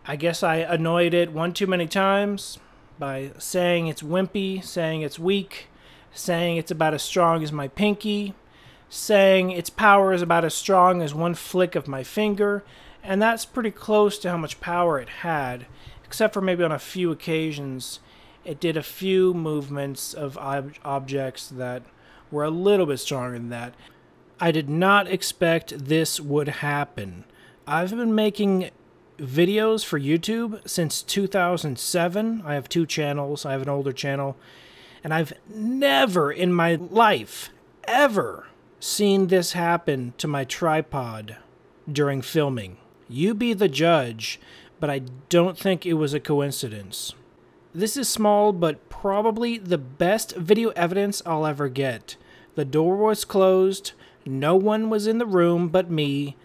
I guess I annoyed it one too many times by saying it's wimpy, saying it's weak, saying it's about as strong as my pinky, saying its power is about as strong as one flick of my finger, and that's pretty close to how much power it had, except for maybe on a few occasions it did a few movements of objects that were a little bit stronger than that. I did not expect this would happen. I've been making videos for YouTube since 2007. I have 2 channels. I have an older channel. And I've never in my life ever seen this happen to my tripod during filming. You be the judge, but I don't think it was a coincidence. This is small, but probably the best video evidence I'll ever get. The door was closed, no one was in the room but me.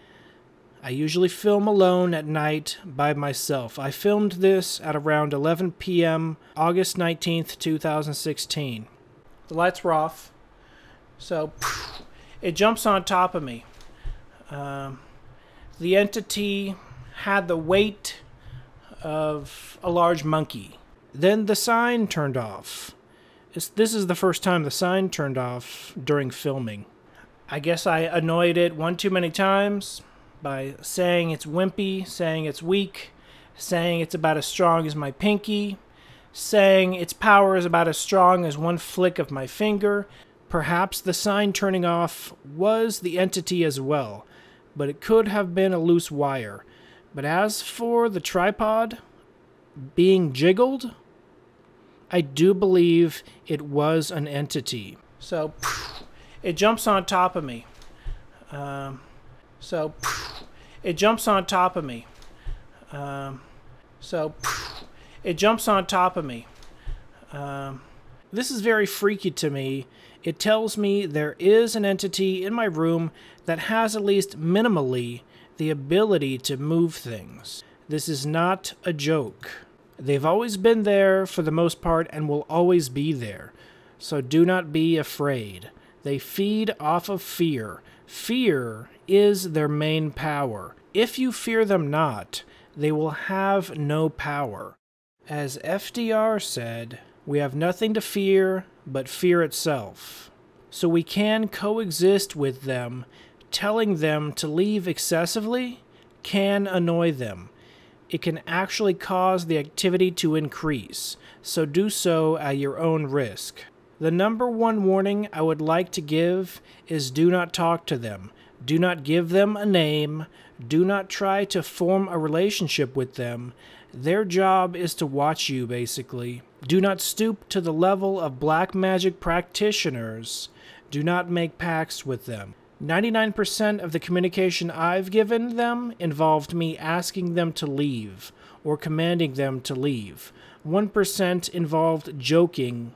I usually film alone at night by myself. I filmed this at around 11 p.m. August 19th, 2016. The lights were off, so it jumps on top of me. The entity had the weight of a large monkey. Then the sign turned off. This is the first time the sign turned off during filming. I guess I annoyed it one too many times by saying it's wimpy, saying it's weak, saying it's about as strong as my pinky, saying its power is about as strong as one flick of my finger. Perhaps the sign turning off was the entity as well, but it could have been a loose wire. But as for the tripod being jiggled, I do believe it was an entity. So it jumps on top of me. It jumps on top of me. It jumps on top of me. This is very freaky to me. It tells me there is an entity in my room that has at least minimally the ability to move things. This is not a joke. They've always been there for the most part and will always be there. So do not be afraid. They feed off of fear. Fear is their main power. If you fear them not, they will have no power. As FDR said, we have nothing to fear but fear itself. So we can coexist with them. Telling them to leave excessively can annoy them. It can actually cause the activity to increase, so do so at your own risk. The number one warning I would like to give is do not talk to them. Do not give them a name. Do not try to form a relationship with them. Their job is to watch you, basically. Do not stoop to the level of black magic practitioners. Do not make pacts with them. 99% of the communication I've given them involved me asking them to leave or commanding them to leave. 1% involved joking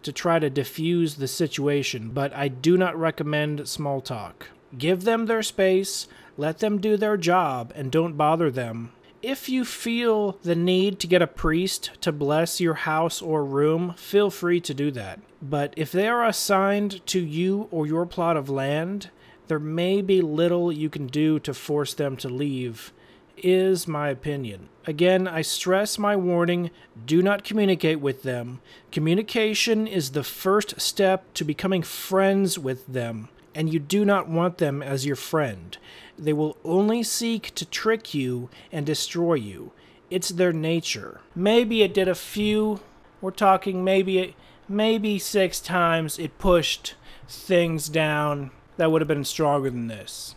to try to diffuse the situation, but I do not recommend small talk. Give them their space, let them do their job, and don't bother them. If you feel the need to get a priest to bless your house or room, feel free to do that. But if they are assigned to you or your plot of land, there may be little you can do to force them to leave, is my opinion. Again, I stress my warning, do not communicate with them. Communication is the first step to becoming friends with them, and you do not want them as your friend. They will only seek to trick you and destroy you. It's their nature. Maybe it did a few, we're talking maybe 6 times it pushed things down that would have been stronger than this.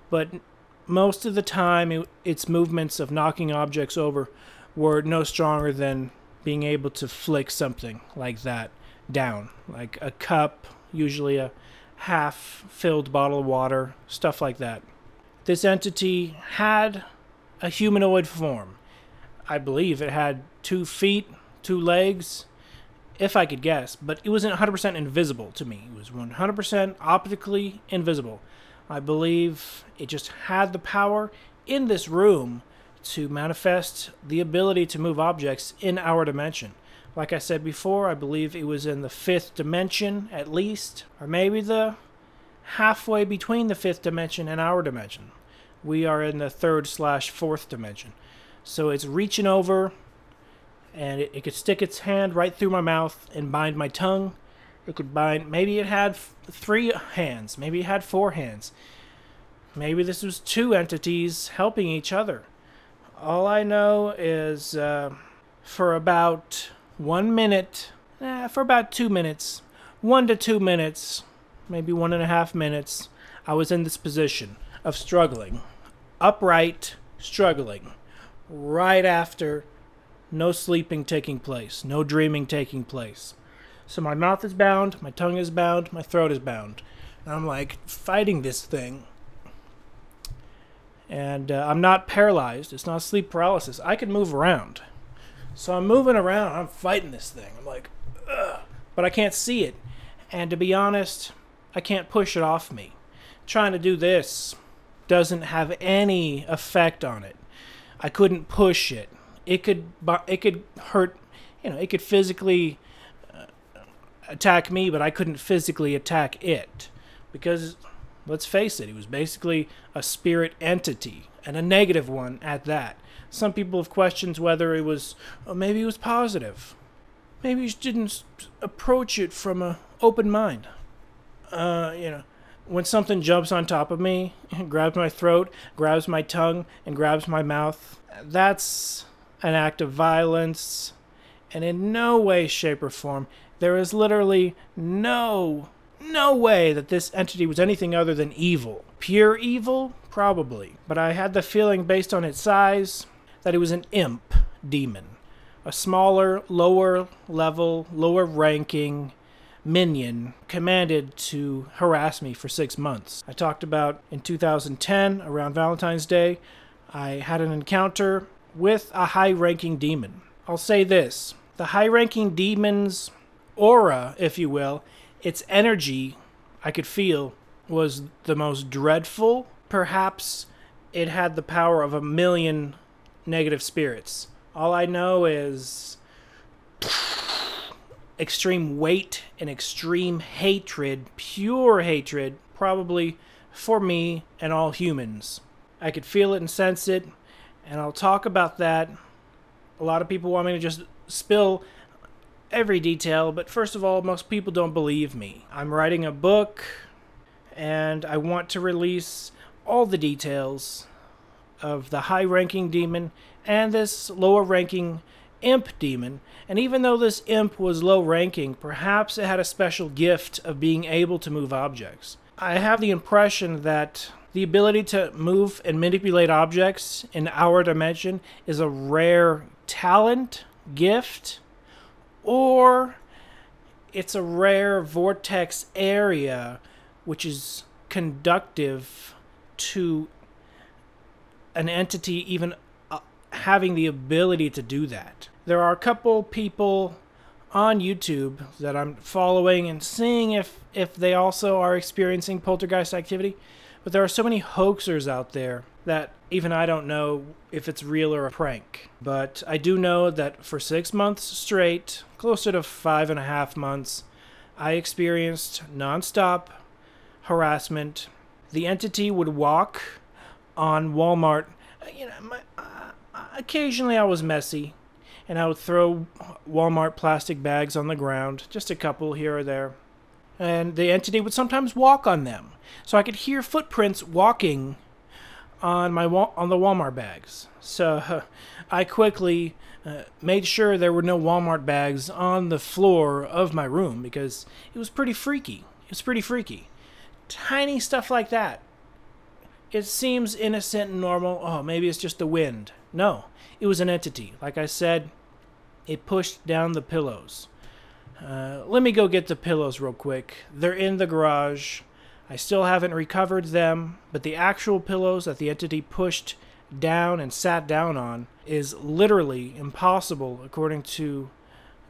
But most of the time, its movements of knocking objects over were no stronger than being able to flick something like that down. Like a cup, usually a half-filled bottle of water, stuff like that. This entity had a humanoid form. I believe it had 2 feet, 2 legs, if I could guess, but it wasn't 100% invisible to me. It was 100% optically invisible. I believe it just had the power in this room to manifest the ability to move objects in our dimension. Like I said before, I believe it was in the 5th dimension at least, or maybe the halfway between the 5th dimension and our dimension. We are in the 3rd/4th dimension. So it's reaching over, and it could stick its hand right through my mouth and bind my tongue. It could bind, maybe it had 3 hands, maybe it had 4 hands. Maybe this was 2 entities helping each other. All I know is for about 1 minute, for about 2 minutes, 1 to 2 minutes, maybe 1.5 minutes, I was in this position of struggling, upright, struggling, right after no sleeping taking place, no dreaming taking place. So my mouth is bound, my tongue is bound, my throat is bound. And I'm like fighting this thing. And I'm not paralyzed. It's not sleep paralysis. I can move around. So I'm moving around. I'm fighting this thing. I'm like, ugh. But I can't see it. And to be honest, I can't push it off me. Trying to do this doesn't have any effect on it. I couldn't push it. It could hurt, it could physically attack me, but I couldn't physically attack it. Because, let's face it, it was basically a spirit entity, and a negative one at that. Some people have questioned whether it was, maybe it was positive. Maybe you didn't approach it from an open mind. When something jumps on top of me, grabs my throat, grabs my tongue, and grabs my mouth, that's an act of violence. And in no way, shape, or form, there is literally no way that this entity was anything other than evil. Pure evil? Probably. But I had the feeling, based on its size, that it was an imp demon. A smaller, lower level, lower ranking minion commanded to harass me for 6 months. I talked about in 2010, around Valentine's Day, I had an encounter with a high-ranking demon. I'll say this. The high-ranking demon's aura, if you will, its energy, I could feel, was the most dreadful. Perhaps it had the power of 1,000,000 negative spirits. All I know is extreme weight and extreme hatred, pure hatred, probably for me and all humans. I could feel it and sense it, and I'll talk about that. A lot of people want me to just spill every detail, but first of all, most people don't believe me. I'm writing a book, and I want to release all the details of the high-ranking demon and this lower-ranking imp demon. And even though this imp was low-ranking, perhaps it had a special gift of being able to move objects. I have the impression that the ability to move and manipulate objects in our dimension is a rare talent, gift, or it's a rare vortex area which is conductive to an entity even having the ability to do that. There are a couple people on YouTube that I'm following and seeing if they also are experiencing poltergeist activity, but there are so many hoaxers out there that even I don't know if it's real or a prank. But I do know that for 6 months straight, closer to 5.5 months, I experienced non-stop harassment. The entity would walk on Walmart. Occasionally I was messy, and I would throw Walmart plastic bags on the ground, just a couple here or there. And the entity would sometimes walk on them. So I could hear footprints walking on the Walmart bags. So I quickly made sure there were no Walmart bags on the floor of my room, because it was pretty freaky. Tiny stuff like that. It seems innocent and normal. Oh, maybe it's just the wind. No, it was an entity. Like I said, it pushed down the pillows. Let me go get the pillows real quick. They're in the garage. I still haven't recovered them, but the actual pillows that the entity pushed down and sat down on is literally impossible according to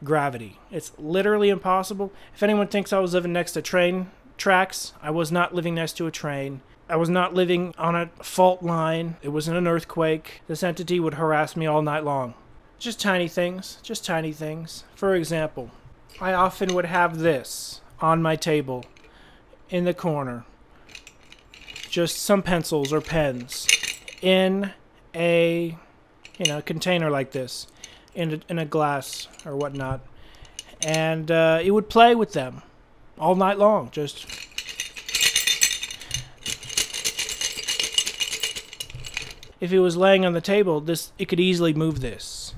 gravity. It's literally impossible. If anyone thinks I was living next to train tracks, I was not living next to a train. I was not living on a fault line. It wasn't an earthquake. This entity would harass me all night long. Just tiny things. For example, I often would have this on my table in the corner. Just some pencils or pens in a container like this, in a glass or whatnot. And it would play with them all night long. Just if it was laying on the table, it could easily move this.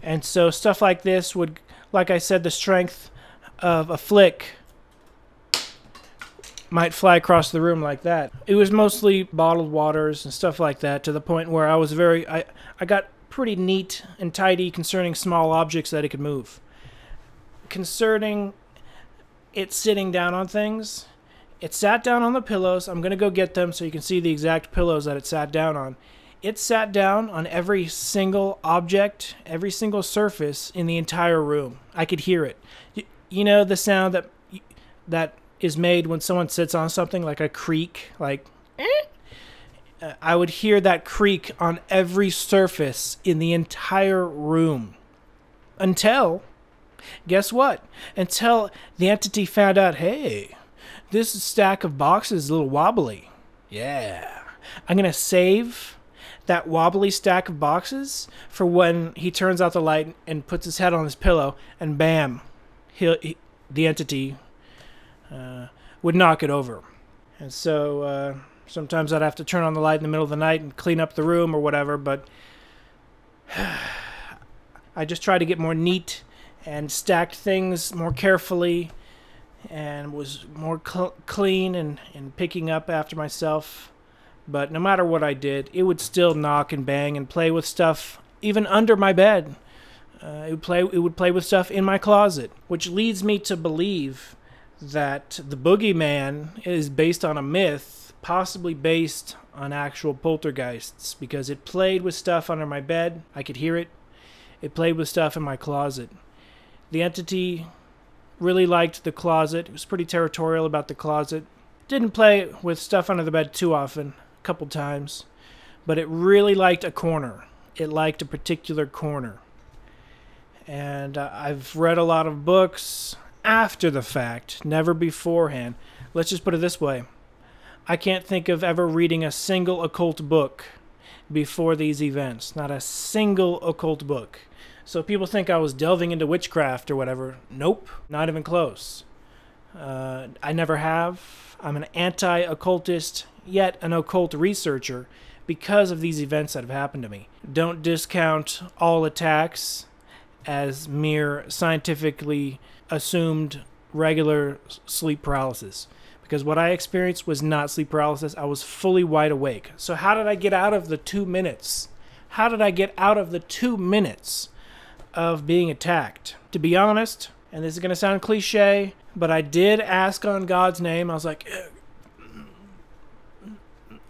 And so stuff like this would, like I said, the strength of a flick might fly across the room like that. It was mostly bottled waters and stuff like that, to the point where I got pretty neat and tidy concerning small objects that it could move. Concerning it sitting down on things, It sat down on the pillows. I'm going to go get them so you can see the exact pillows that it sat down on. It sat down on every single object, every single surface in the entire room. I could hear it. You know the sound that is made when someone sits on something, like a creak, like I would hear that creak on every surface in the entire room. Until, guess what? Until the entity found out, hey, this stack of boxes is a little wobbly. Yeah. I'm going to save that wobbly stack of boxes for when he turns out the light and puts his head on his pillow, and bam, the entity would knock it over. And so sometimes I'd have to turn on the light in the middle of the night and clean up the room or whatever, but I just try to get more neat and stacked things more carefully, and was more clean and picking up after myself. But no matter what I did, it would still knock and bang and play with stuff even under my bed. It would play with stuff in my closet, which leads me to believe that the boogeyman is based on a myth, possibly based on actual poltergeists, because it played with stuff under my bed. I could hear it. It played with stuff in my closet. The entity really liked the closet. It was pretty territorial about the closet. Didn't play with stuff under the bed too often, a couple times, but it really liked a corner. It liked a particular corner. And I've read a lot of books after the fact, never beforehand. Let's just put it this way. I can't think of ever reading a single occult book before these events. Not a single occult book. So people think I was delving into witchcraft or whatever. Nope, not even close. I never have. I'm an anti-occultist, yet an occult researcher, because of these events that have happened to me. Don't discount all attacks as mere scientifically assumed regular sleep paralysis. Because what I experienced was not sleep paralysis. I was fully wide awake. So how did I get out of the 2 minutes? How did I get out of the 2 minutes of being attacked? To be honest, and this is going to sound cliche, but I did ask on God's name. I was like,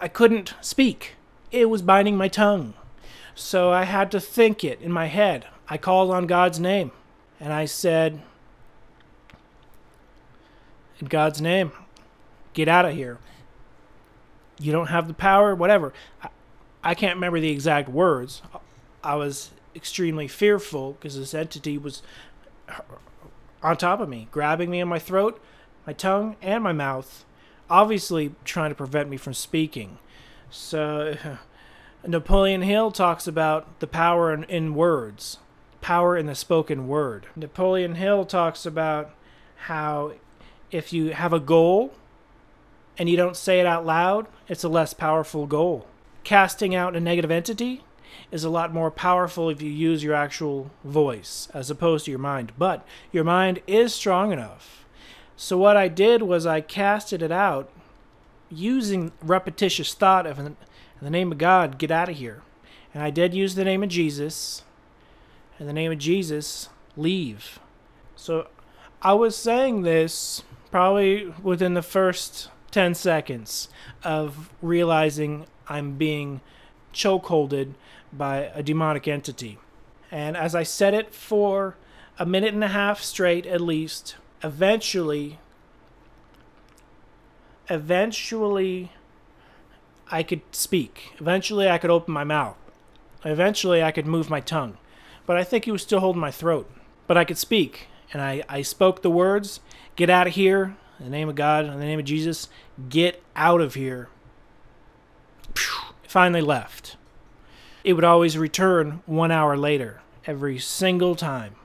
I couldn't speak. It was biting my tongue. So I had to think it in my head. I called on God's name, and I said, in God's name, get out of here. You don't have the power, whatever. I can't remember the exact words. I was extremely fearful because this entity was on top of me, grabbing me in my throat, my tongue, and my mouth, obviously trying to prevent me from speaking. So Napoleon Hill talks about the power in words, power in the spoken word. Napoleon Hill talks about how if you have a goal and you don't say it out loud, it's a less powerful goal. Casting out a negative entity is a lot more powerful if you use your actual voice as opposed to your mind. But your mind is strong enough. So what I did was I casted it out using repetitious thought of, in the name of God, get out of here. And I did use the name of Jesus. In the name of Jesus, leave. So I was saying this probably within the first 10 seconds of realizing I'm being chokeholded by a demonic entity. And as I said it for a minute and a half straight at least, eventually I could speak. Eventually I could open my mouth. Eventually I could move my tongue. But I think he was still holding my throat. But I could speak. And I spoke the words, get out of here, in the name of God, in the name of Jesus, get out of here. It finally left. It would always return 1 hour later, every single time.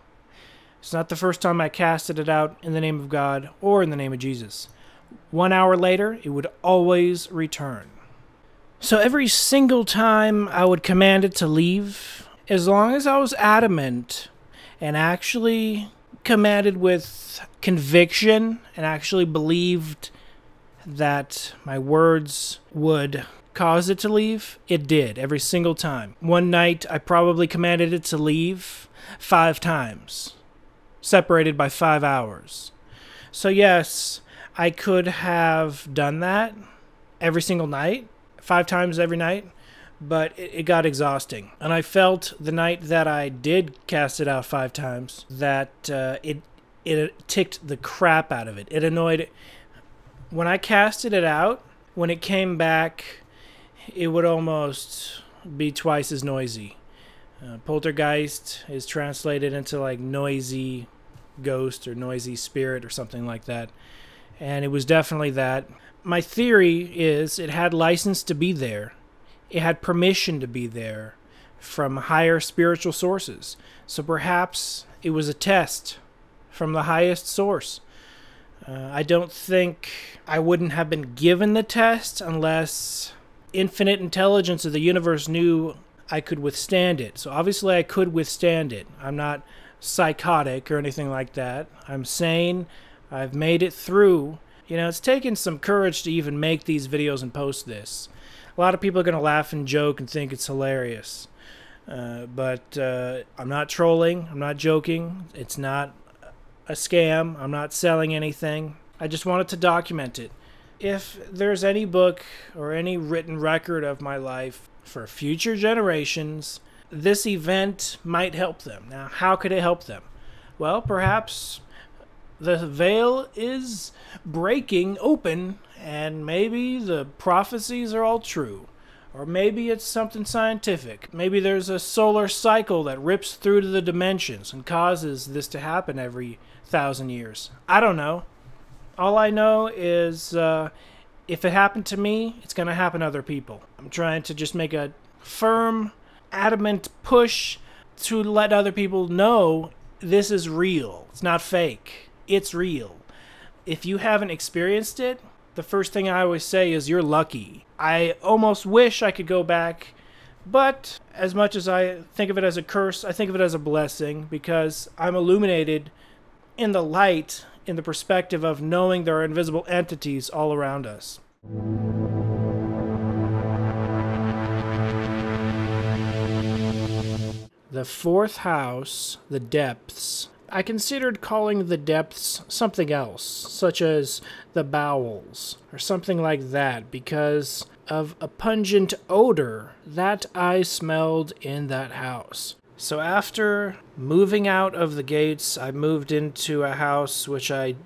It's not the first time I casted it out in the name of God or in the name of Jesus. 1 hour later, it would always return. So every single time I would command it to leave, as long as I was adamant and actually commanded with conviction and actually believed that my words would cause it to leave, it did every single time. One night I probably commanded it to leave 5 times, separated by 5 hours. So yes, I could have done that every single night, 5 times every night, but it got exhausting. And I felt the night that I did cast it out 5 times that it ticked the crap out of it. It annoyed. When I casted it out, when it came back, it would almost be twice as noisy. Poltergeist is translated into like noisy ghost or noisy spirit or something like that. And it was definitely that. My theory is it had license to be there. It had permission to be there from higher spiritual sources. So perhaps it was a test from the highest source. I don't think I wouldn't have been given the test unless infinite intelligence of the universe knew I could withstand it. So obviously I could withstand it. I'm not psychotic or anything like that. I'm sane. I've made it through. You know, it's taken some courage to even make these videos and post this. A lot of people are going to laugh and joke and think it's hilarious. But I'm not trolling. I'm not joking. It's not a scam. I'm not selling anything. I just wanted to document it. If there's any book or any written record of my life for future generations, this event might help them. Now, how could it help them? Well, perhaps the veil is breaking open and maybe the prophecies are all true. Or maybe it's something scientific. Maybe there's a solar cycle that rips through to the dimensions and causes this to happen every 1,000 years. I don't know. All I know is if it happened to me, it's going to happen to other people. I'm trying to just make a firm, adamant push to let other people know this is real. It's not fake. It's real. If you haven't experienced it, the first thing I always say is you're lucky. I almost wish I could go back, but as much as I think of it as a curse, I think of it as a blessing because I'm illuminated in the light, in the perspective of knowing there are invisible entities all around us. The 4th house, the depths. I considered calling the depths something else, such as the bowels, or something like that, because of a pungent odor that I smelled in that house. So after moving out of the gates, I moved into a house which I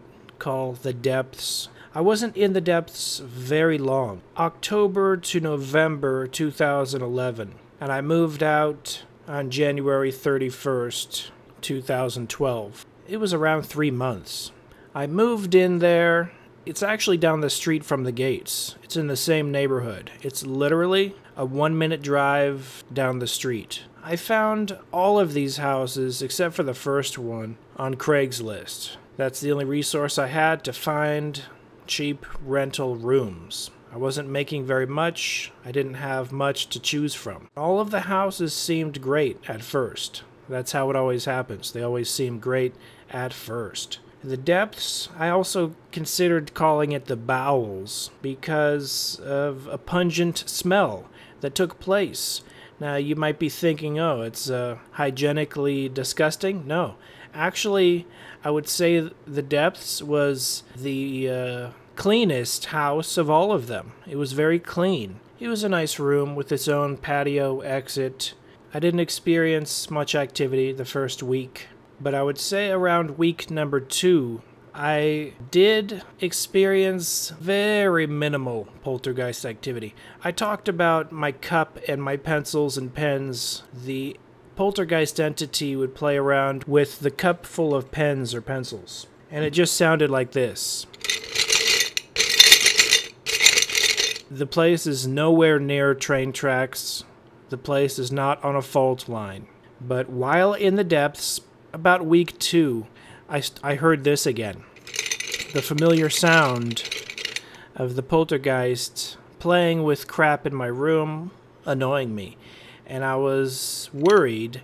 call the depths. I wasn't in the depths very long, October to November 2011, and I moved out on January 31st, 2012. It was around 3 months. I moved in there. It's actually down the street from the gates. It's in the same neighborhood. It's literally a 1-minute drive down the street. I found all of these houses, except for the first one, on Craigslist. That's the only resource I had to find cheap rental rooms. I wasn't making very much. I didn't have much to choose from. All of the houses seemed great at first. That's how it always happens. They always seem great at first. The depths, I also considered calling it the bowels because of a pungent smell that took place. Now, you might be thinking, oh, it's hygienically disgusting. No. Actually, I would say the depths was the cleanest house of all of them. It was very clean. It was a nice room with its own patio exit. I didn't experience much activity the first week, but I would say around week number 2, I did experience very minimal poltergeist activity. I talked about my cup and my pencils and pens. The poltergeist entity would play around with the cup full of pens or pencils, and it just sounded like this. The place is nowhere near train tracks. The place is not on a fault line. But while in the depths, about week 2, I heard this again. The familiar sound of the poltergeist playing with crap in my room, annoying me. And I was worried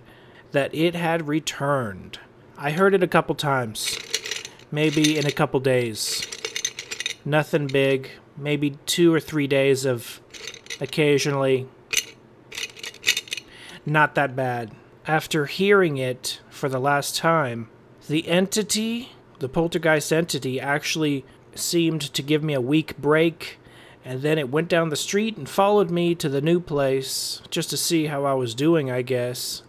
that it had returned. I heard it a couple times. Maybe in a couple days. Nothing big. Maybe 2 or 3 days of occasionally. Not that bad. After hearing it for the last time, the entity, the poltergeist entity, actually seemed to give me a week break, and then it went down the street and followed me to the new place just to see how I was doing, I guess.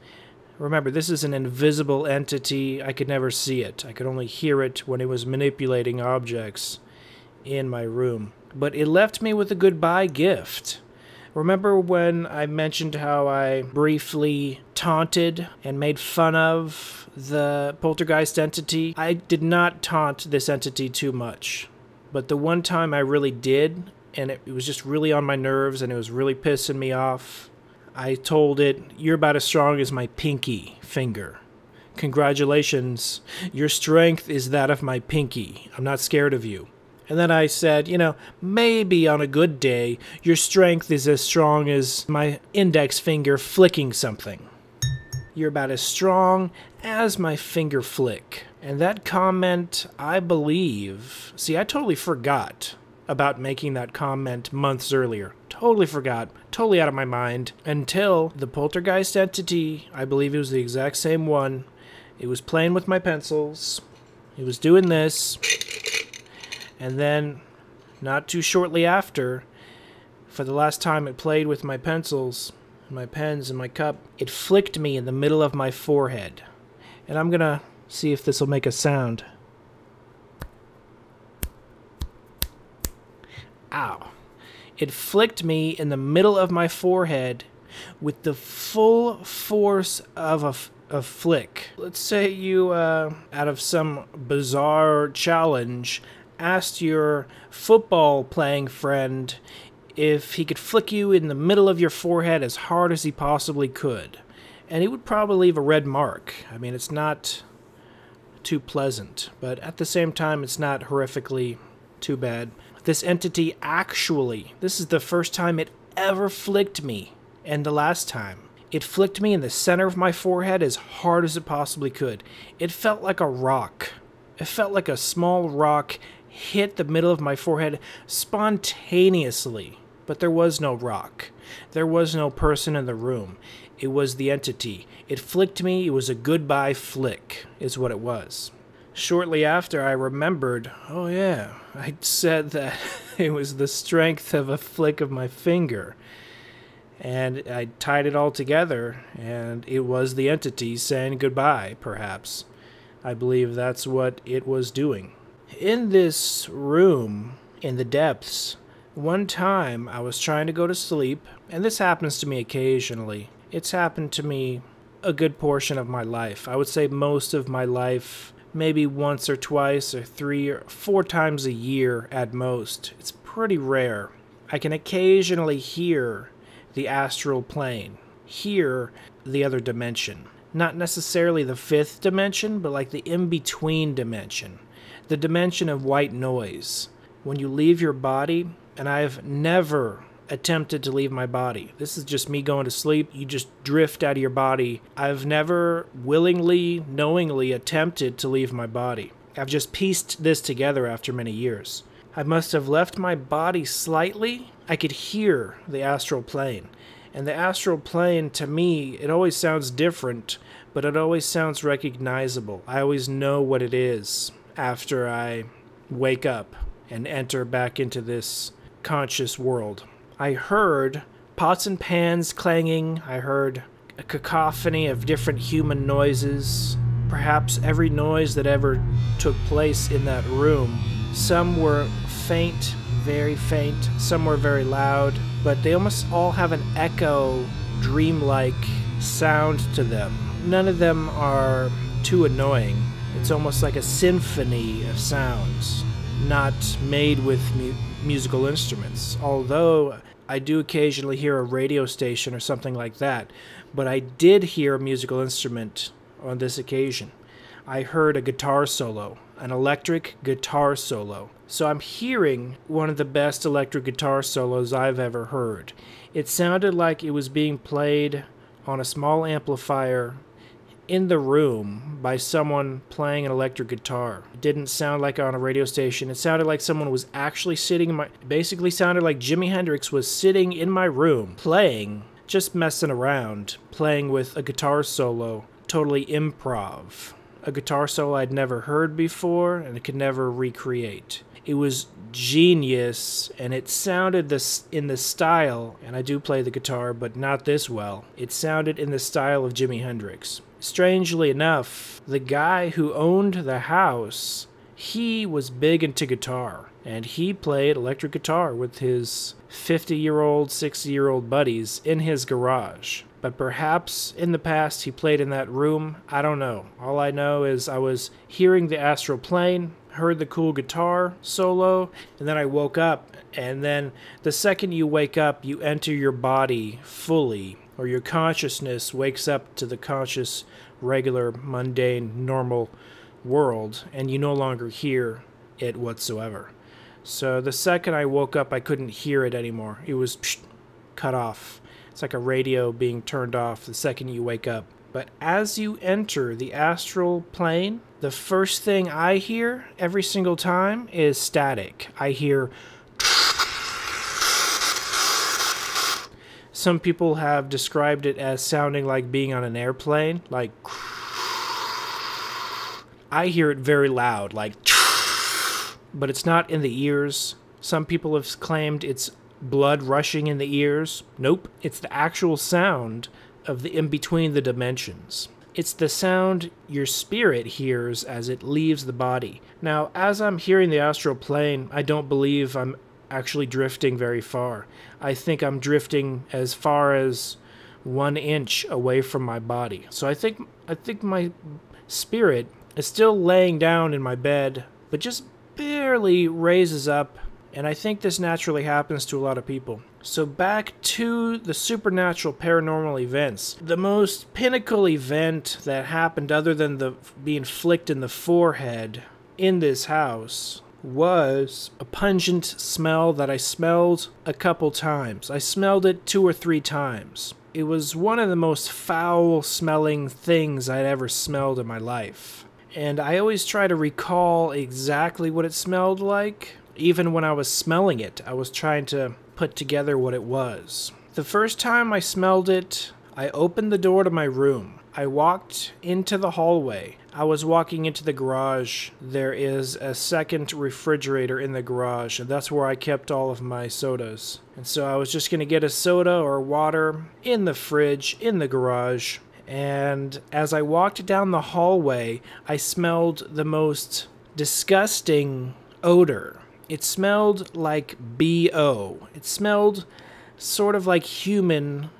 Remember, this is an invisible entity. I could never see it. I could only hear it when it was manipulating objects in my room. But it left me with a goodbye gift. Remember when I mentioned how I briefly taunted and made fun of the poltergeist entity? I did not taunt this entity too much. But the one time I really did, and it was just really on my nerves and it was really pissing me off, I told it, "You're about as strong as my pinky finger. Congratulations, your strength is that of my pinky. I'm not scared of you." And then I said, maybe on a good day, your strength is as strong as my index finger flicking something. You're about as strong as my finger flick. And that comment, I believe... See, I totally forgot about making that comment months earlier. Totally forgot. Totally out of my mind. Until the poltergeist entity, I believe it was the exact same one. It was playing with my pencils. It was doing this. And then, not too shortly after, for the last time it played with my pencils, my pens, and my cup, it flicked me in the middle of my forehead. And I'm gonna see if this will make a sound. Ow. It flicked me in the middle of my forehead with the full force of a flick. Let's say you, out of some bizarre challenge, asked your football-playing friend if he could flick you in the middle of your forehead as hard as he possibly could. And he would probably leave a red mark. I mean, it's not too pleasant, but at the same time, it's not horrifically too bad. This entity actually, this is the first time it ever flicked me, and the last time. It flicked me in the center of my forehead as hard as it possibly could. It felt like a rock. It felt like a small rock hit the middle of my forehead spontaneously. But there was no rock. There was no person in the room. It was the entity. It flicked me. It was a goodbye flick, is what it was. Shortly after, I remembered, oh yeah, I said that it was the strength of a flick of my finger. And I tied it all together, and it was the entity saying goodbye, perhaps. I believe that's what it was doing. In this room, in the depths, one time I was trying to go to sleep, and this happens to me occasionally. It's happened to me a good portion of my life. I would say most of my life, maybe once or twice or 3 or 4 times a year at most. It's pretty rare. I can occasionally hear the astral plane, hear the other dimension. Not necessarily the 5th dimension, but like the in-between dimension. The dimension of white noise. When you leave your body, and I've never attempted to leave my body. This is just me going to sleep. You just drift out of your body. I've never willingly, knowingly attempted to leave my body. I've just pieced this together after many years. I must have left my body slightly. I could hear the astral plane. And the astral plane, to me, it always sounds different, but it always sounds recognizable. I always know what it is after I wake up and enter back into this conscious world. I heard pots and pans clanging. I heard a cacophony of different human noises. Perhaps every noise that ever took place in that room. Some were faint, very faint. Some were very loud. But they almost all have an echo, dreamlike sound to them. None of them are too annoying. It's almost like a symphony of sounds, not made with musical instruments. Although I do occasionally hear a radio station or something like that, but I did hear a musical instrument on this occasion. I heard a guitar solo, an electric guitar solo. So I'm hearing one of the best electric guitar solos I've ever heard. It sounded like it was being played on a small amplifier in the room by someone playing an electric guitar. It didn't sound like on a radio station. It sounded like someone was actually sitting in my... Basically sounded like Jimi Hendrix was sitting in my room playing, just messing around, playing with a guitar solo, totally improv. A guitar solo I'd never heard before and could never recreate. It was genius, and it sounded in the style, and I do play the guitar, but not this well. It sounded in the style of Jimi Hendrix. Strangely enough, the guy who owned the house, he was big into guitar, and he played electric guitar with his 50-year-old, 60-year-old buddies in his garage. But perhaps in the past he played in that room. I don't know. All I know is I was hearing the astral plane, heard the cool guitar solo, and then I woke up. And then the second you wake up, you enter your body fully, or your consciousness wakes up to the conscious, regular, mundane, normal world, and you no longer hear it whatsoever. So the second I woke up, I couldn't hear it anymore. It was cut off. It's like a radio being turned off the second you wake up. But as you enter the astral plane, the first thing I hear every single time is static. I hear... Some people have described it as sounding like being on an airplane, like... I hear it very loud, like... But it's not in the ears. Some people have claimed it's blood rushing in the ears. Nope, it's the actual sound of the in-between the dimensions. It's the sound your spirit hears as it leaves the body. Now, as I'm hearing the astral plane, I don't believe I'm actually drifting very far. I think I'm drifting as far as 1 inch away from my body. So I think my spirit is still laying down in my bed, but just barely raises up, and I think this naturally happens to a lot of people. So back to the supernatural paranormal events. The most pinnacle event that happened other than the being flicked in the forehead in this house was a pungent smell that I smelled a couple times. I smelled it 2 or 3 times. It was one of the most foul smelling things I'd ever smelled in my life. And I always try to recall exactly what it smelled like. Even when I was smelling it, I was trying to put together what it was. The first time I smelled it, I opened the door to my room. I walked into the hallway. I was walking into the garage. There is a second refrigerator in the garage, and that's where I kept all of my sodas. And so I was just going to get a soda or water in the fridge in the garage. And as I walked down the hallway, I smelled the most disgusting odor. It smelled like BO. It smelled sort of like human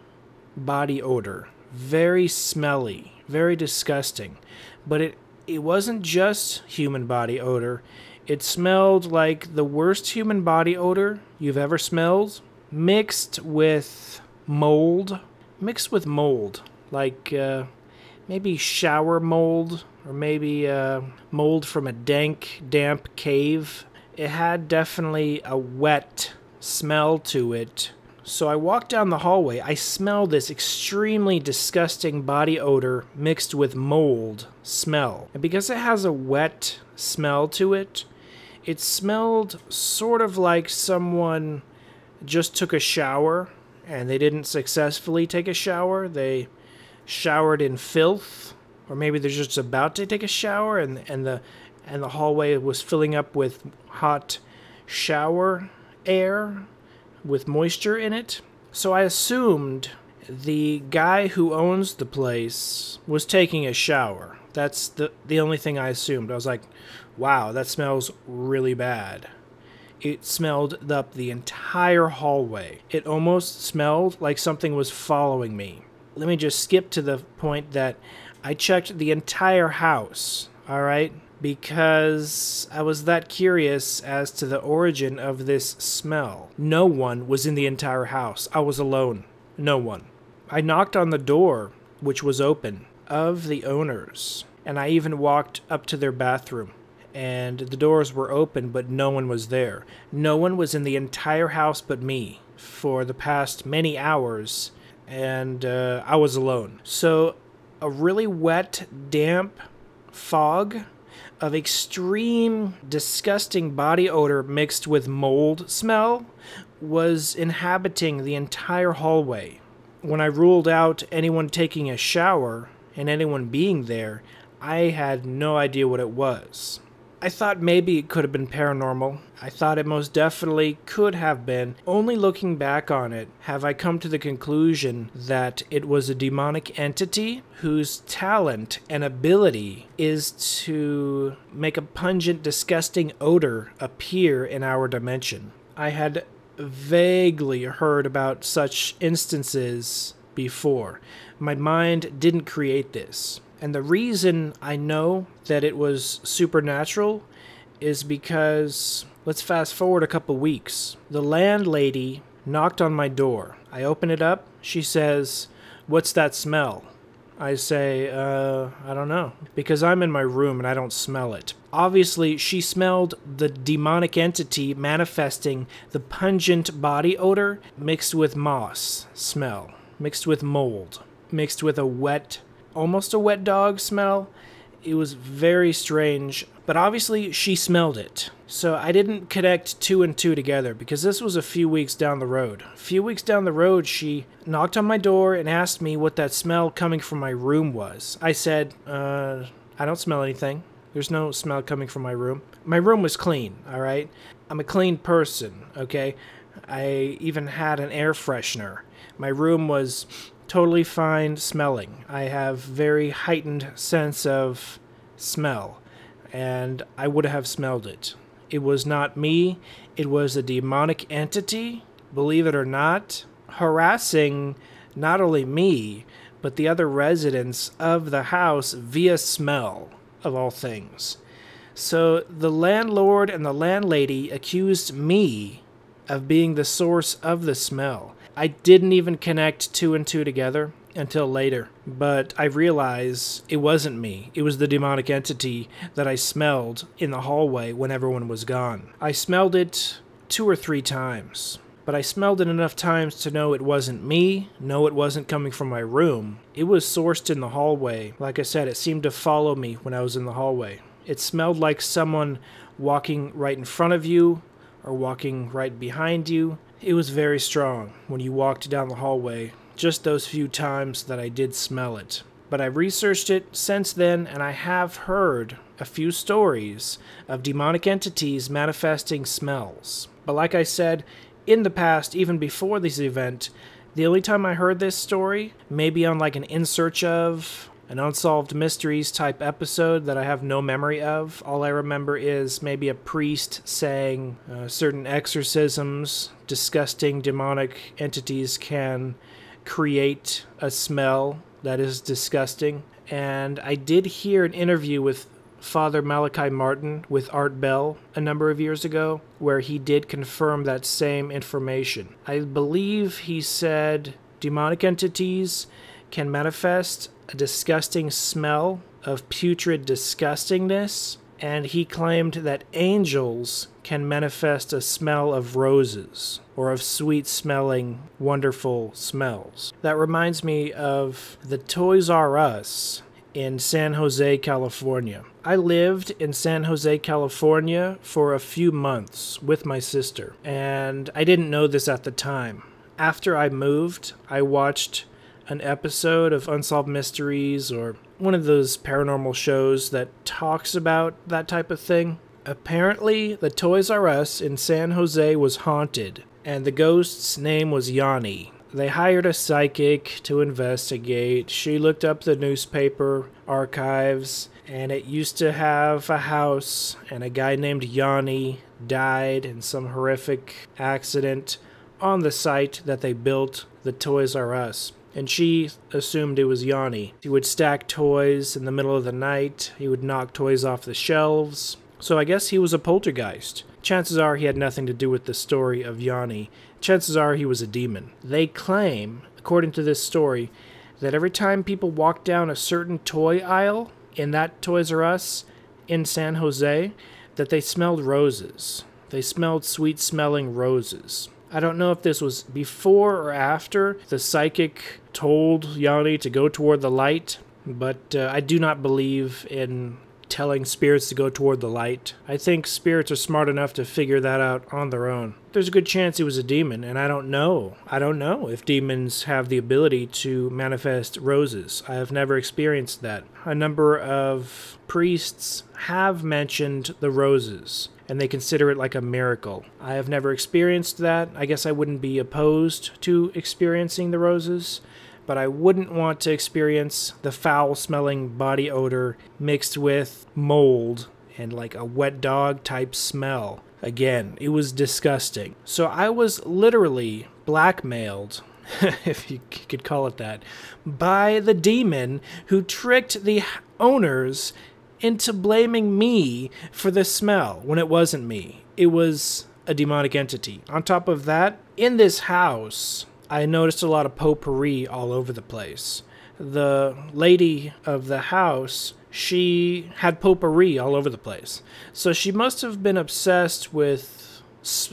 body odor. Very smelly, very disgusting. But it wasn't just human body odor. It smelled like the worst human body odor you've ever smelled, mixed with mold. Like maybe shower mold, or maybe mold from a damp cave. It had definitely a wet smell to it. So I walked down the hallway. I smelled this extremely disgusting body odor mixed with mold smell. And because it has a wet smell to it, it smelled sort of like someone just took a shower and they didn't successfully take a shower. They showered in filth, or maybe they're just about to take a shower and the hallway was filling up with hot shower air with moisture in it. So I assumed the guy who owns the place was taking a shower. That's the only thing I assumed. I was like, wow, that smells really bad. It smelled up the entire hallway. It almost smelled like something was following me. Let me just skip to the point that I checked the entire house, all right? Because I was that curious as to the origin of this smell. No one was in the entire house. I was alone. No one. I knocked on the door, which was open, of the owners, and I even walked up to their bathroom, and the doors were open, but no one was there. No one was in the entire house but me for the past many hours, and I was alone. So a really wet, damp fog of extreme, disgusting body odor mixed with mold smell was inhabiting the entire hallway. When I ruled out anyone taking a shower and anyone being there, I had no idea what it was. I thought maybe it could have been paranormal. I thought it most definitely could have been. Only looking back on it have I come to the conclusion that it was a demonic entity whose talent and ability is to make a pungent, disgusting odor appear in our dimension. I had vaguely heard about such instances before. My mind didn't create this. And the reason I know that it was supernatural is because, let's fast forward a couple weeks. The landlady knocked on my door. I open it up. She says, "What's that smell?" I say, I don't know. Because I'm in my room and I don't smell it. Obviously, she smelled the demonic entity manifesting the pungent body odor mixed with moss smell, mixed with mold, mixed with almost a wet dog smell. It was very strange, but obviously she smelled it. So I didn't connect 2 and 2 together because this was a few weeks down the road. A few weeks down the road, she knocked on my door and asked me what that smell coming from my room was. I said, I don't smell anything. There's no smell coming from my room. My room was clean, all right? I'm a clean person, okay? I even had an air freshener. My room was totally fine smelling. I have very heightened sense of smell, and I would have smelled it. It was not me. It was a demonic entity, believe it or not, harassing not only me, but the other residents of the house via smell, of all things. So the landlord and the landlady accused me of being the source of the smell. I didn't even connect 2 and 2 together until later, but I realized it wasn't me. It was the demonic entity that I smelled in the hallway when everyone was gone. I smelled it 2 or 3 times, but I smelled it enough times to know it wasn't me. No, it wasn't coming from my room. It was sourced in the hallway. Like I said, it seemed to follow me when I was in the hallway. It smelled like someone walking right in front of you or walking right behind you. It was very strong when you walked down the hallway, just those few times that I did smell it. But I researched it since then, and I have heard a few stories of demonic entities manifesting smells. But like I said, in the past, even before this event, the only time I heard this story, maybe on like an In Search Of, an Unsolved Mysteries type episode that I have no memory of. All I remember is maybe a priest saying certain exorcisms, disgusting demonic entities can create a smell that is disgusting. And I did hear an interview with Father Malachi Martin with Art Bell a number of years ago, where he did confirm that same information. I believe he said demonic entities can manifest a disgusting smell of putrid disgustingness, and he claimed that angels can manifest a smell of roses or of sweet-smelling, wonderful smells. That reminds me of the Toys R Us in San Jose, California. I lived in San Jose, California for a few months with my sister, and I didn't know this at the time. After I moved, I watched an episode of Unsolved Mysteries or one of those paranormal shows that talks about that type of thing. Apparently, the Toys R Us in San Jose was haunted, and the ghost's name was Yanni. They hired a psychic to investigate. She looked up the newspaper archives, and it used to have a house, and a guy named Yanni died in some horrific accident on the site that they built the Toys R Us. And she assumed it was Yanni. He would stack toys in the middle of the night. He would knock toys off the shelves. So I guess he was a poltergeist. Chances are he had nothing to do with the story of Yanni. Chances are he was a demon. They claim, according to this story, that every time people walked down a certain toy aisle in that Toys R Us in San Jose, that they smelled roses. They smelled sweet-smelling roses. I don't know if this was before or after the psychic told Yanni to go toward the light, but I do not believe in telling spirits to go toward the light. I think spirits are smart enough to figure that out on their own. There's a good chance he was a demon, and I don't know. I don't know if demons have the ability to manifest roses. I have never experienced that. A number of priests have mentioned the roses, and they consider it like a miracle. I have never experienced that. I guess I wouldn't be opposed to experiencing the roses, but I wouldn't want to experience the foul-smelling body odor mixed with mold and like a wet dog type smell. Again, it was disgusting. So I was literally blackmailed, if you could call it that, by the demon who tricked the owners into blaming me for the smell when it wasn't me. It was a demonic entity. On top of that, in this house, I noticed a lot of potpourri all over the place. The lady of the house, she had potpourri all over the place. So she must have been obsessed with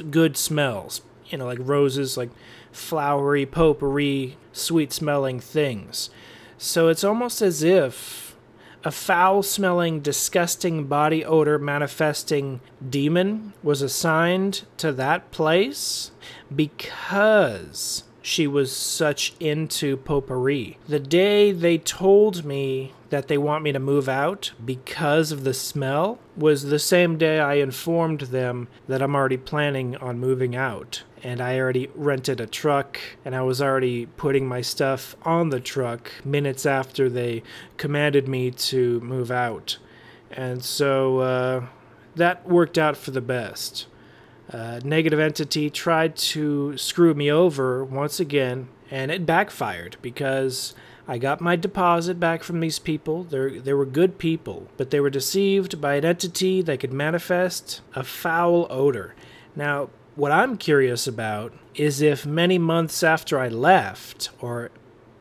good smells. You know, like roses, like flowery, potpourri, sweet-smelling things. So it's almost as if a foul-smelling, disgusting body odor manifesting demon was assigned to that place because she was such into potpourri. The day they told me that they want me to move out because of the smell was the same day I informed them that I'm already planning on moving out. And I already rented a truck, and I was already putting my stuff on the truck minutes after they commanded me to move out. And so that worked out for the best. Negative entity tried to screw me over once again, and it backfired because I got my deposit back from these people. They were good people, but they were deceived by an entity that could manifest a foul odor. Now, what I'm curious about is if many months after I left, or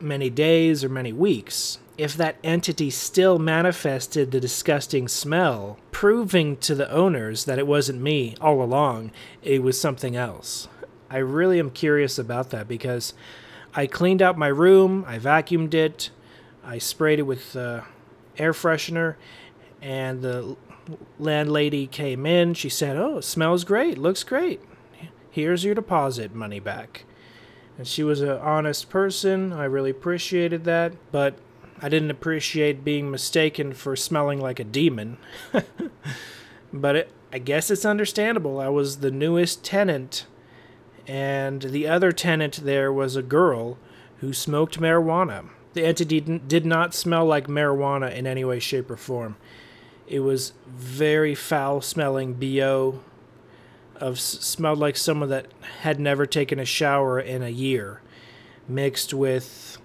many days or many weeks, if that entity still manifested the disgusting smell, proving to the owners that it wasn't me all along, it was something else. I really am curious about that because I cleaned out my room, I vacuumed it, I sprayed it with air freshener, and the landlady came in. She said, "Oh, it smells great, looks great. Here's your deposit money back." And she was an honest person. I really appreciated that, but I didn't appreciate being mistaken for smelling like a demon. But I guess it's understandable. I was the newest tenant, and the other tenant there was a girl who smoked marijuana. The entity did not smell like marijuana in any way, shape, or form. It was very foul-smelling BO. Smelled like someone that had never taken a shower in a year, mixed with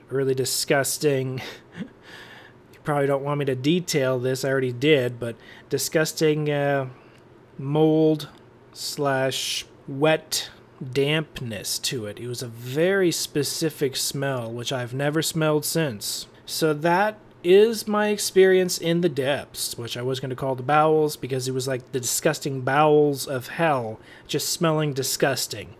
really disgusting, you probably don't want me to detail this, I already did, but disgusting mold / wet dampness to it. It was a very specific smell, which I've never smelled since. So that is my experience in the depths, which I was going to call the bowels because it was like the disgusting bowels of hell, just smelling disgusting.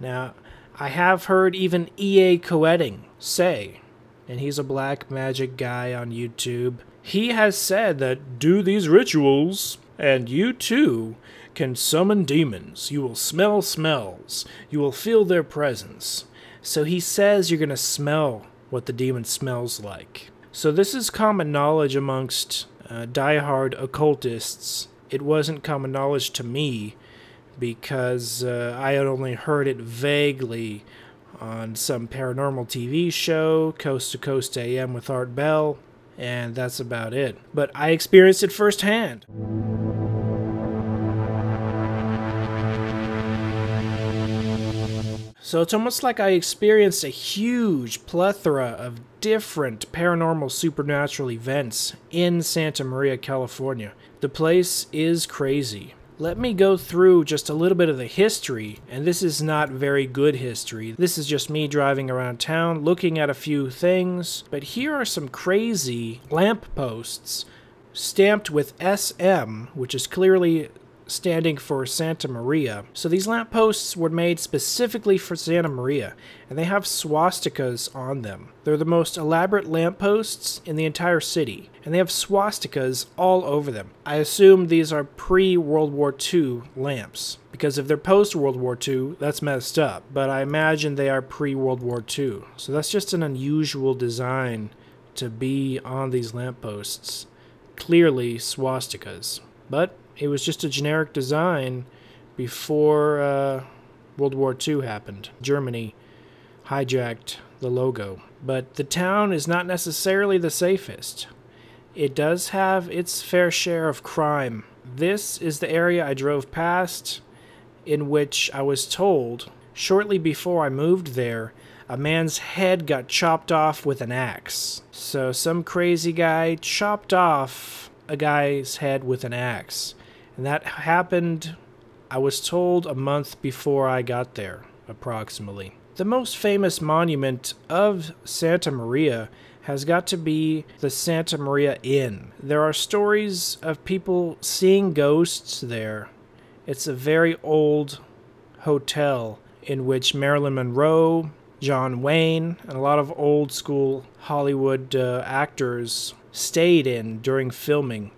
Now, I have heard even E.A. Coetting say, and he's a black magic guy on YouTube, he has said that do these rituals and you too can summon demons. You will smell smells. You will feel their presence. So he says you're going to smell what the demon smells like. So this is common knowledge amongst diehard occultists. It wasn't common knowledge to me because I had only heard it vaguely on some paranormal TV show, Coast to Coast AM with Art Bell, and that's about it. But I experienced it firsthand. So it's almost like I experienced a huge plethora of different paranormal supernatural events in Santa Maria, California. The place is crazy. Let me go through just a little bit of the history, and this is not very good history. This is just me driving around town, looking at a few things, but here are some crazy lampposts stamped with SM, which is clearly standing for Santa Maria. So these lampposts were made specifically for Santa Maria, and they have swastikas on them. They're the most elaborate lampposts in the entire city, and they have swastikas all over them. I assume these are pre-World War II lamps, because if they're post-World War II, that's messed up, but I imagine they are pre-World War II. So that's just an unusual design to be on these lampposts. Clearly swastikas, but it was just a generic design before World War II happened. Germany hijacked the logo. But the town is not necessarily the safest. It does have its fair share of crime. This is the area I drove past, in which I was told shortly before I moved there, a man's head got chopped off with an axe. So some crazy guy chopped off a guy's head with an axe. And that happened, I was told, a month before I got there, approximately. The most famous monument of Santa Maria has got to be the Santa Maria Inn. There are stories of people seeing ghosts there. It's a very old hotel in which Marilyn Monroe, John Wayne, and a lot of old school Hollywood actors stayed in during filming.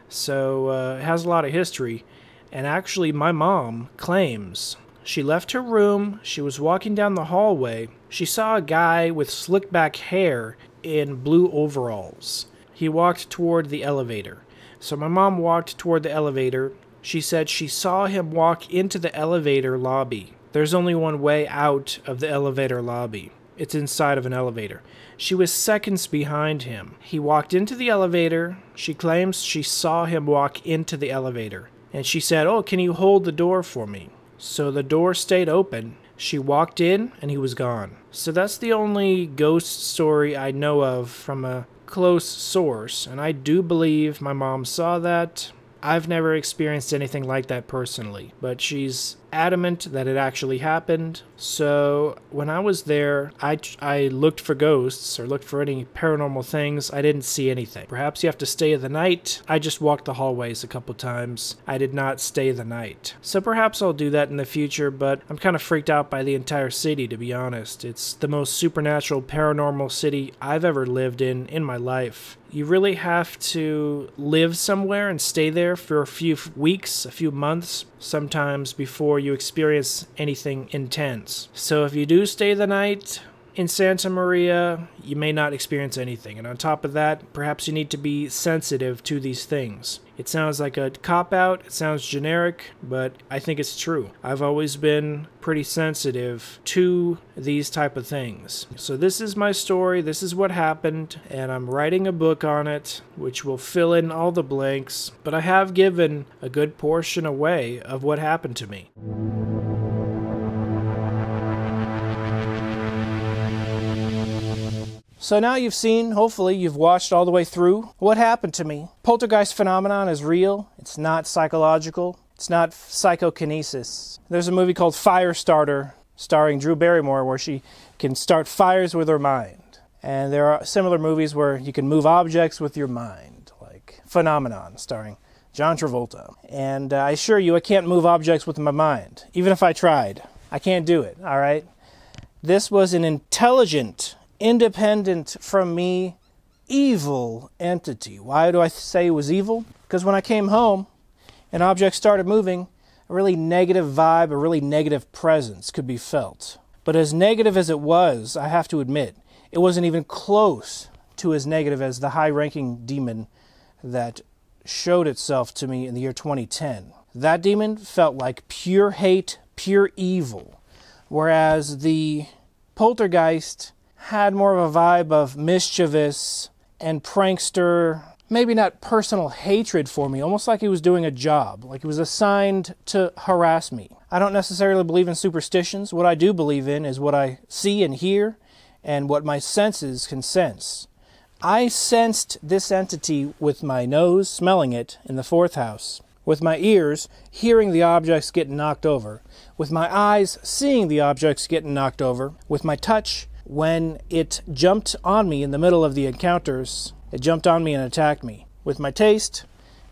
So it has a lot of history. And actually my mom claims she left her room, she was walking down the hallway, she saw a guy with slick back hair in blue overalls. He walked toward the elevator. So my mom walked toward the elevator. She said she saw him walk into the elevator lobby. There's only one way out of the elevator lobby. It's inside of an elevator. She was seconds behind him. He walked into the elevator. She claims she saw him walk into the elevator. And she said, "Oh, can you hold the door for me?" So the door stayed open. She walked in and he was gone. So that's the only ghost story I know of from a close source. And I do believe my mom saw that. I've never experienced anything like that personally, but she's adamant that it actually happened. So when I was there, I looked for ghosts or looked for any paranormal things. I didn't see anything. Perhaps you have to stay the night. I just walked the hallways a couple times. I did not stay the night. So perhaps I'll do that in the future, but I'm kind of freaked out by the entire city, to be honest. It's the most supernatural, paranormal city I've ever lived in my life. You really have to live somewhere and stay there for a few weeks, a few months, sometimes before you experience anything intense. So if you do stay the night in Santa Maria, you may not experience anything. And on top of that, perhaps you need to be sensitive to these things. It sounds like a cop-out, it sounds generic, but I think it's true. I've always been pretty sensitive to these type of things. So this is my story, this is what happened, and I'm writing a book on it, which will fill in all the blanks, but I have given a good portion away of what happened to me. So now you've seen, hopefully you've watched all the way through what happened to me. Poltergeist phenomenon is real. It's not psychological. It's not psychokinesis. There's a movie called Firestarter starring Drew Barrymore where she can start fires with her mind. And there are similar movies where you can move objects with your mind, like Phenomenon starring John Travolta. And I assure you I can't move objects with my mind, even if I tried. I can't do it, all right? This was an intelligent, independent from me, evil entity. Why do I say it was evil? Because when I came home, an object started moving, a really negative vibe, a really negative presence could be felt. But as negative as it was, I have to admit, it wasn't even close to as negative as the high-ranking demon that showed itself to me in the year 2010. That demon felt like pure hate, pure evil, whereas the poltergeist had more of a vibe of mischievous and prankster, maybe not personal hatred for me, almost like he was doing a job, like he was assigned to harass me. I don't necessarily believe in superstitions. What I do believe in is what I see and hear and what my senses can sense. I sensed this entity with my nose, smelling it in the fourth house, with my ears, hearing the objects getting knocked over, with my eyes, seeing the objects getting knocked over, with my touch, when it jumped on me in the middle of the encounters, it jumped on me and attacked me. With my taste,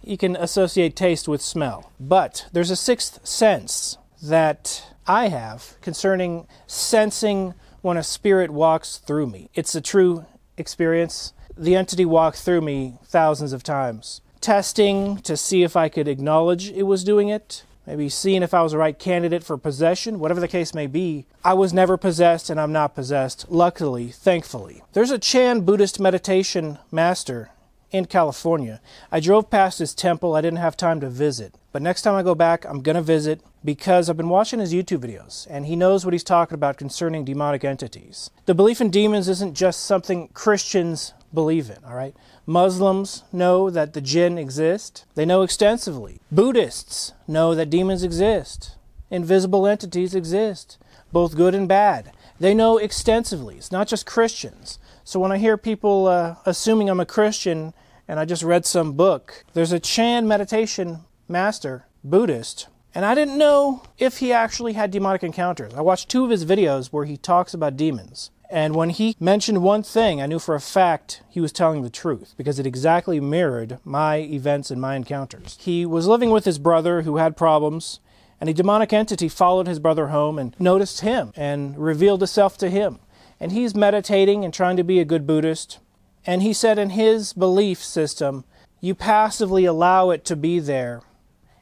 you can associate taste with smell. But there's a sixth sense that I have concerning sensing when a spirit walks through me. It's a true experience. The entity walked through me thousands of times. Testing to see if I could acknowledge it was doing it. Maybe seeing if I was the right candidate for possession. Whatever the case may be, I was never possessed and I'm not possessed. Luckily, thankfully. There's a Chan Buddhist meditation master in California. I drove past his temple. I didn't have time to visit. But next time I go back, I'm going to visit because I've been watching his YouTube videos and he knows what he's talking about concerning demonic entities. The belief in demons isn't just something Christians believe in, all right? Muslims know that the jinn exist. They know extensively. Buddhists know that demons exist. Invisible entities exist, both good and bad. They know extensively. It's not just Christians. So when I hear people assuming I'm a Christian and I just read some book, there's a Chan meditation master, Buddhist, and I didn't know if he actually had demonic encounters. I watched 2 of his videos where he talks about demons. And when he mentioned one thing, I knew for a fact he was telling the truth because it exactly mirrored my events and my encounters. He was living with his brother who had problems, and a demonic entity followed his brother home and noticed him and revealed itself to him. And he's meditating and trying to be a good Buddhist. And he said in his belief system, you passively allow it to be there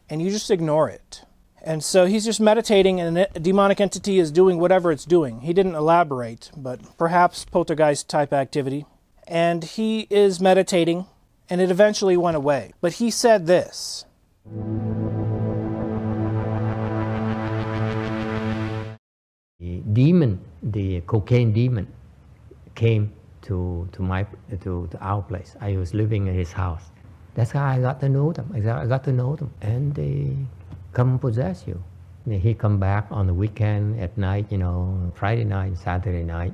and you just ignore it. And so he's just meditating and a demonic entity is doing whatever it's doing. He didn't elaborate, but perhaps poltergeist type activity. And he is meditating and it eventually went away. But he said this. The demon, the cocaine demon, came to our place. I was living in his house. That's how I got to know them. I got to know them, and they come possess you. He come back on the weekend at night, Friday night, Saturday night,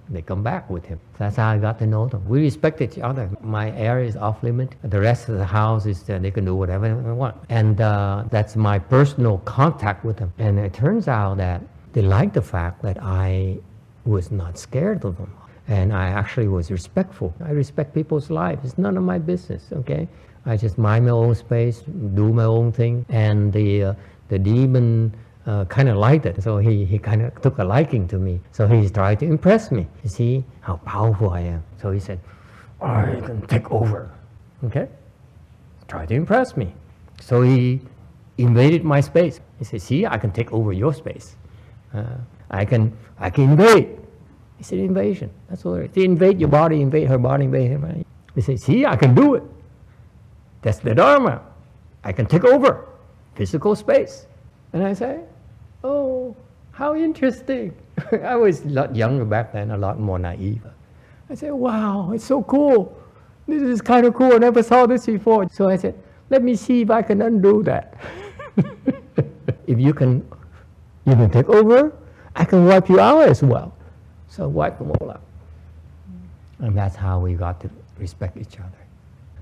they come back with him. That's how I got to know them. We respect each other. My area is off limit. The rest of the house is they can do whatever they want. And that's my personal contact with them. And it turns out that they like the fact that I was not scared of them. And I actually was respectful. I respect people's lives. It's none of my business, okay? I just mind my own space, do my own thing. And the demon kind of liked it. So he kind of took a liking to me. So he tried to impress me. You see how powerful I am. So he said, I can take over, okay? Try to impress me. So he invaded my space. He said, see, I can take over your space. I can invade. He said, invasion. That's what it is. Invade your body, invade her body, invade her body. He said, see, I can do it. That's the Dharma. I can take over physical space. And I say, oh, how interesting. I was a lot younger back then, a lot more naive. I said, wow, it's so cool. This is kind of cool. I never saw this before. So I said, let me see if I can undo that. If you can take over, I can wipe you out as well. So wipe them all out. And that's how we got to respect each other.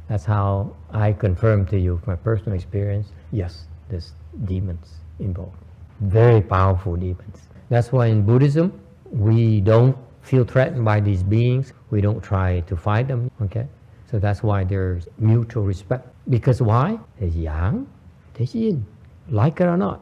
That's how I confirm to you from my personal experience, yes, there's demons involved. Very powerful demons. That's why in Buddhism, we don't feel threatened by these beings. We don't try to fight them, okay? So that's why there's mutual respect. Because why? There's yang, there's yin. Like it or not,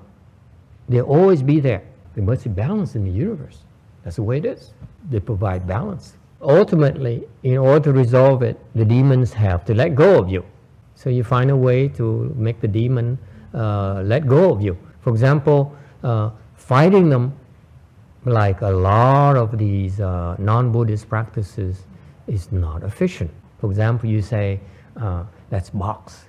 they'll always be there. There must be balance in the universe. That's the way it is. They provide balance. Ultimately, in order to resolve it, the demons have to let go of you. So you find a way to make the demon let go of you. For example, fighting them, like a lot of these non-Buddhist practices, is not efficient. For example, you say, let's box.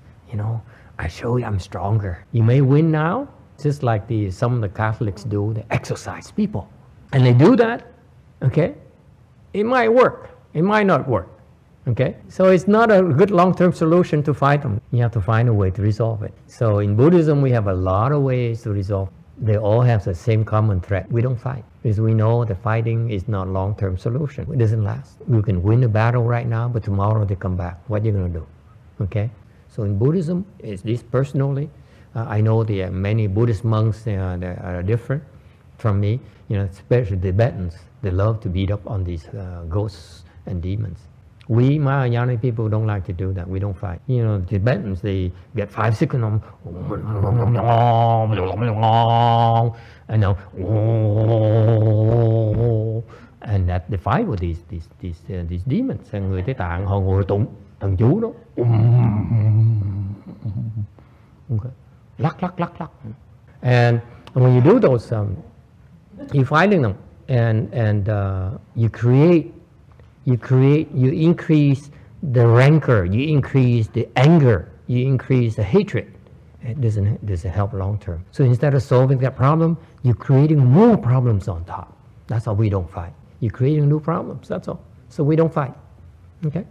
I show you I'm stronger. You may win now, just like some of the Catholics do. They exorcise people. And they do that, okay? It might work. It might not work, okay? So it's not a good long-term solution to fight them. You have to find a way to resolve it. So in Buddhism, we have a lot of ways to resolve. They all have the same common threat. We don't fight because we know that fighting is not a long-term solution. It doesn't last. You can win a battle right now, but tomorrow they come back. What are you going to do, okay? So in Buddhism, at least personally, I know there are many Buddhist monks that are different from me, especially Tibetans. They love to beat up on these ghosts and demons. We Mahayana people don't like to do that. We don't fight. You know, Tibetans, they get 5 seconds on, and now, and that they fight with these demons. And người Tây Tạng họ ngồi tụng thần chú đó, okay. Lắc. And when you do those, you're fighting them, and you increase the rancor, you increase the anger, you increase the hatred. It doesn't help long term. So instead of solving that problem, you're creating more problems on top. That's why we don't fight. You're creating new problems, that's all. So we don't fight, okay?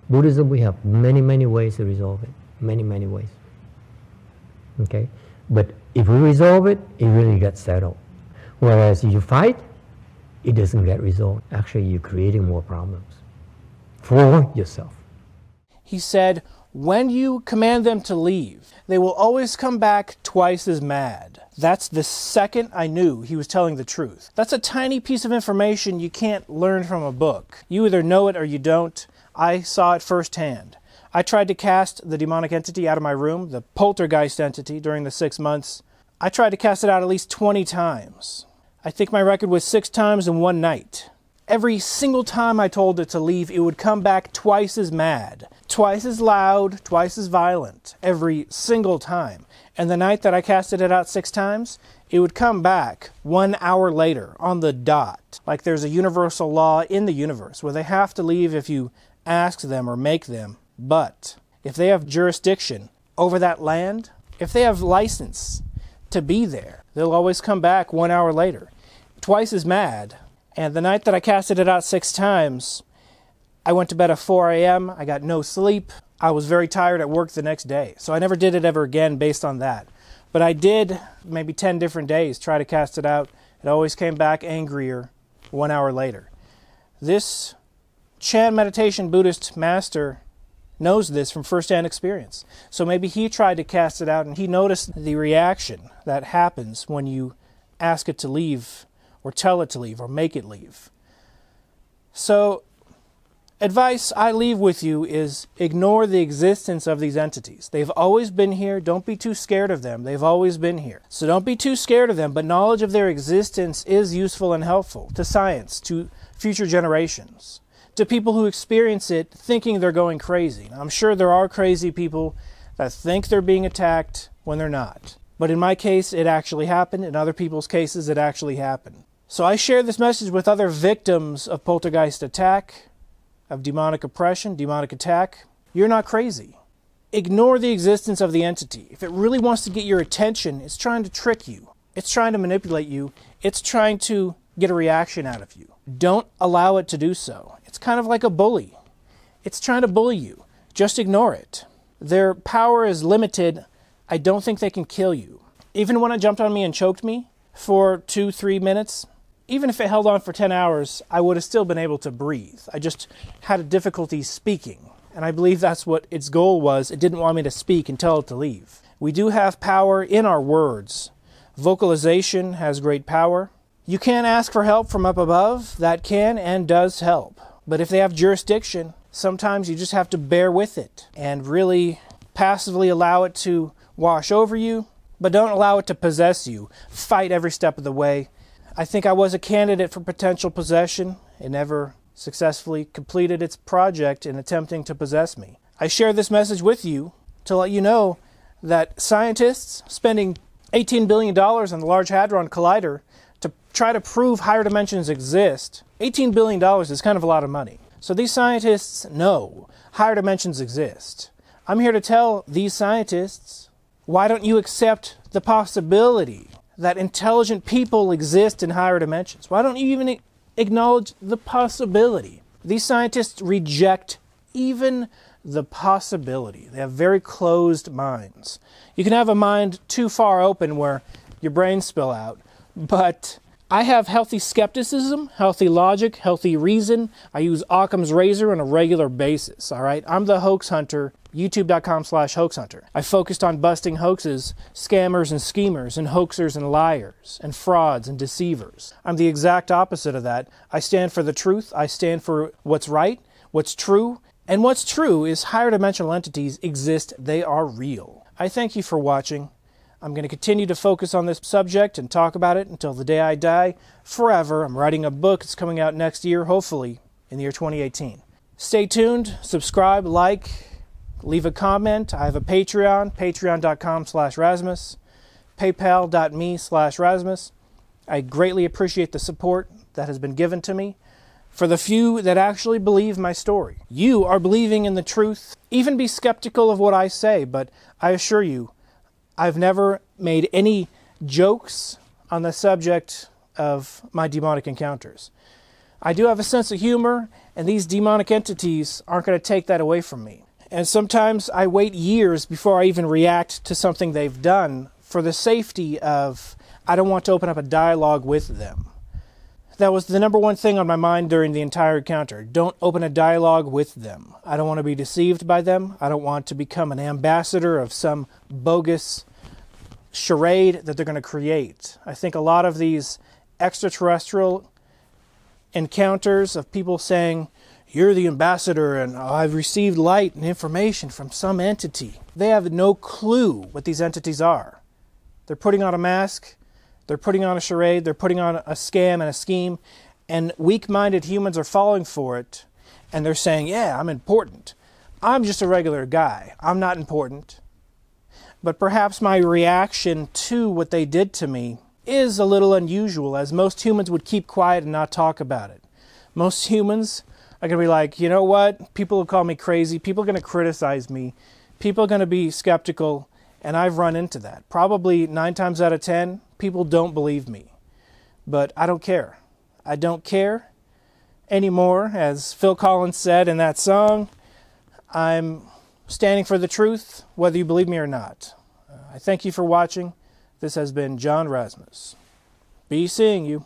Buddhism, we have many ways to resolve it, many ways, okay? But if we resolve it, it really gets settled. Whereas if you fight, it doesn't get resolved. Actually, you're creating more problems for yourself. He said, when you command them to leave, they will always come back twice as mad. That's the second I knew he was telling the truth. That's a tiny piece of information you can't learn from a book. You either know it or you don't. I saw it firsthand. I tried to cast the demonic entity out of my room, the Poltergeist entity, during the 6 months. I tried to cast it out at least 20 times. I think my record was 6 times in one night. Every single time I told it to leave, it would come back twice as mad, twice as loud, twice as violent, every single time. And the night that I casted it out 6 times, it would come back 1 hour later, on the dot. Like there's a universal law in the universe where they have to leave if you ask them or make them. But if they have jurisdiction over that land, if they have license to be there, they'll always come back 1 hour later, twice as mad. And the night that I casted it out 6 times, I went to bed at 4 a.m. I got no sleep. I was very tired at work the next day. So I never did it ever again based on that. But I did maybe 10 different days try to cast it out. It always came back angrier 1 hour later. This Chan meditation Buddhist master knows this from first-hand experience. So maybe he tried to cast it out and he noticed the reaction that happens when you ask it to leave or tell it to leave or make it leave. So advice I leave with you is ignore the existence of these entities. They've always been here. Don't be too scared of them. They've always been here. So don't be too scared of them, but knowledge of their existence is useful and helpful to science, to future generations, to people who experience it thinking they're going crazy. Now, I'm sure there are crazy people that think they're being attacked when they're not. But in my case, it actually happened. In other people's cases, it actually happened. So I share this message with other victims of poltergeist attack, of demonic oppression, demonic attack. You're not crazy. Ignore the existence of the entity. If it really wants to get your attention, it's trying to trick you. It's trying to manipulate you. It's trying to get a reaction out of you. Don't allow it to do so. It's kind of like a bully. It's trying to bully you. Just ignore it. Their power is limited. I don't think they can kill you. Even when it jumped on me and choked me for 2-3 minutes, even if it held on for 10 hours, I would have still been able to breathe. I just had a difficulty speaking. And I believe that's what its goal was. It didn't want me to speak and tell it to leave. We do have power in our words. Vocalization has great power. You can ask for help from up above. That can and does help. But if they have jurisdiction, sometimes you just have to bear with it and really passively allow it to wash over you, but don't allow it to possess you. Fight every step of the way. I think I was a candidate for potential possession. It never successfully completed its project in attempting to possess me. I share this message with you to let you know that scientists spending $18 billion on the Large Hadron Collider to try to prove higher dimensions exist, $18 billion is kind of a lot of money. So these scientists know higher dimensions exist. I'm here to tell these scientists, why don't you accept the possibility that intelligent people exist in higher dimensions? Why don't you even acknowledge the possibility? These scientists reject even the possibility. They have very closed minds. You can have a mind too far open where your brains spill out, but I have healthy skepticism, healthy logic, healthy reason. I use Occam's razor on a regular basis, all right? I'm the hoax hunter, youtube.com/hoaxhunter. I focused on busting hoaxes, scammers and schemers, and hoaxers and liars, and frauds and deceivers. I'm the exact opposite of that. I stand for the truth. I stand for what's right, what's true. And what's true is higher dimensional entities exist. They are real. I thank you for watching. I'm going to continue to focus on this subject and talk about it until the day I die, forever. I'm writing a book. It's coming out next year, hopefully in the year 2018. Stay tuned, subscribe, like, leave a comment. I have a Patreon, patreon.com/Razimus, paypal.me/Razimus. I greatly appreciate the support that has been given to me. For the few that actually believe my story, you are believing in the truth. Even be skeptical of what I say, but I assure you, I've never made any jokes on the subject of my demonic encounters. I do have a sense of humor, and these demonic entities aren't going to take that away from me. And sometimes I wait years before I even react to something they've done for the safety of, I don't want to open up a dialogue with them. That was the number one thing on my mind during the entire encounter. Don't open a dialogue with them. I don't want to be deceived by them. I don't want to become an ambassador of some bogus charade that they're going to create. I think a lot of these extraterrestrial encounters of people saying, you're the ambassador and I've received light and information from some entity. They have no clue what these entities are. They're putting on a mask. They're putting on a charade, they're putting on a scam and a scheme, and weak-minded humans are falling for it, and they're saying, yeah, I'm important. I'm just a regular guy. I'm not important. But perhaps my reaction to what they did to me is a little unusual, as most humans would keep quiet and not talk about it. Most humans are going to be like, you know what? People will call me crazy. People are going to criticize me. People are going to be skeptical, and I've run into that. Probably 9 times out of 10, people don't believe me. But I don't care. I don't care anymore. As Phil Collins said in that song, I'm standing for the truth, whether you believe me or not. I thank you for watching. This has been John Razimus. Be seeing you.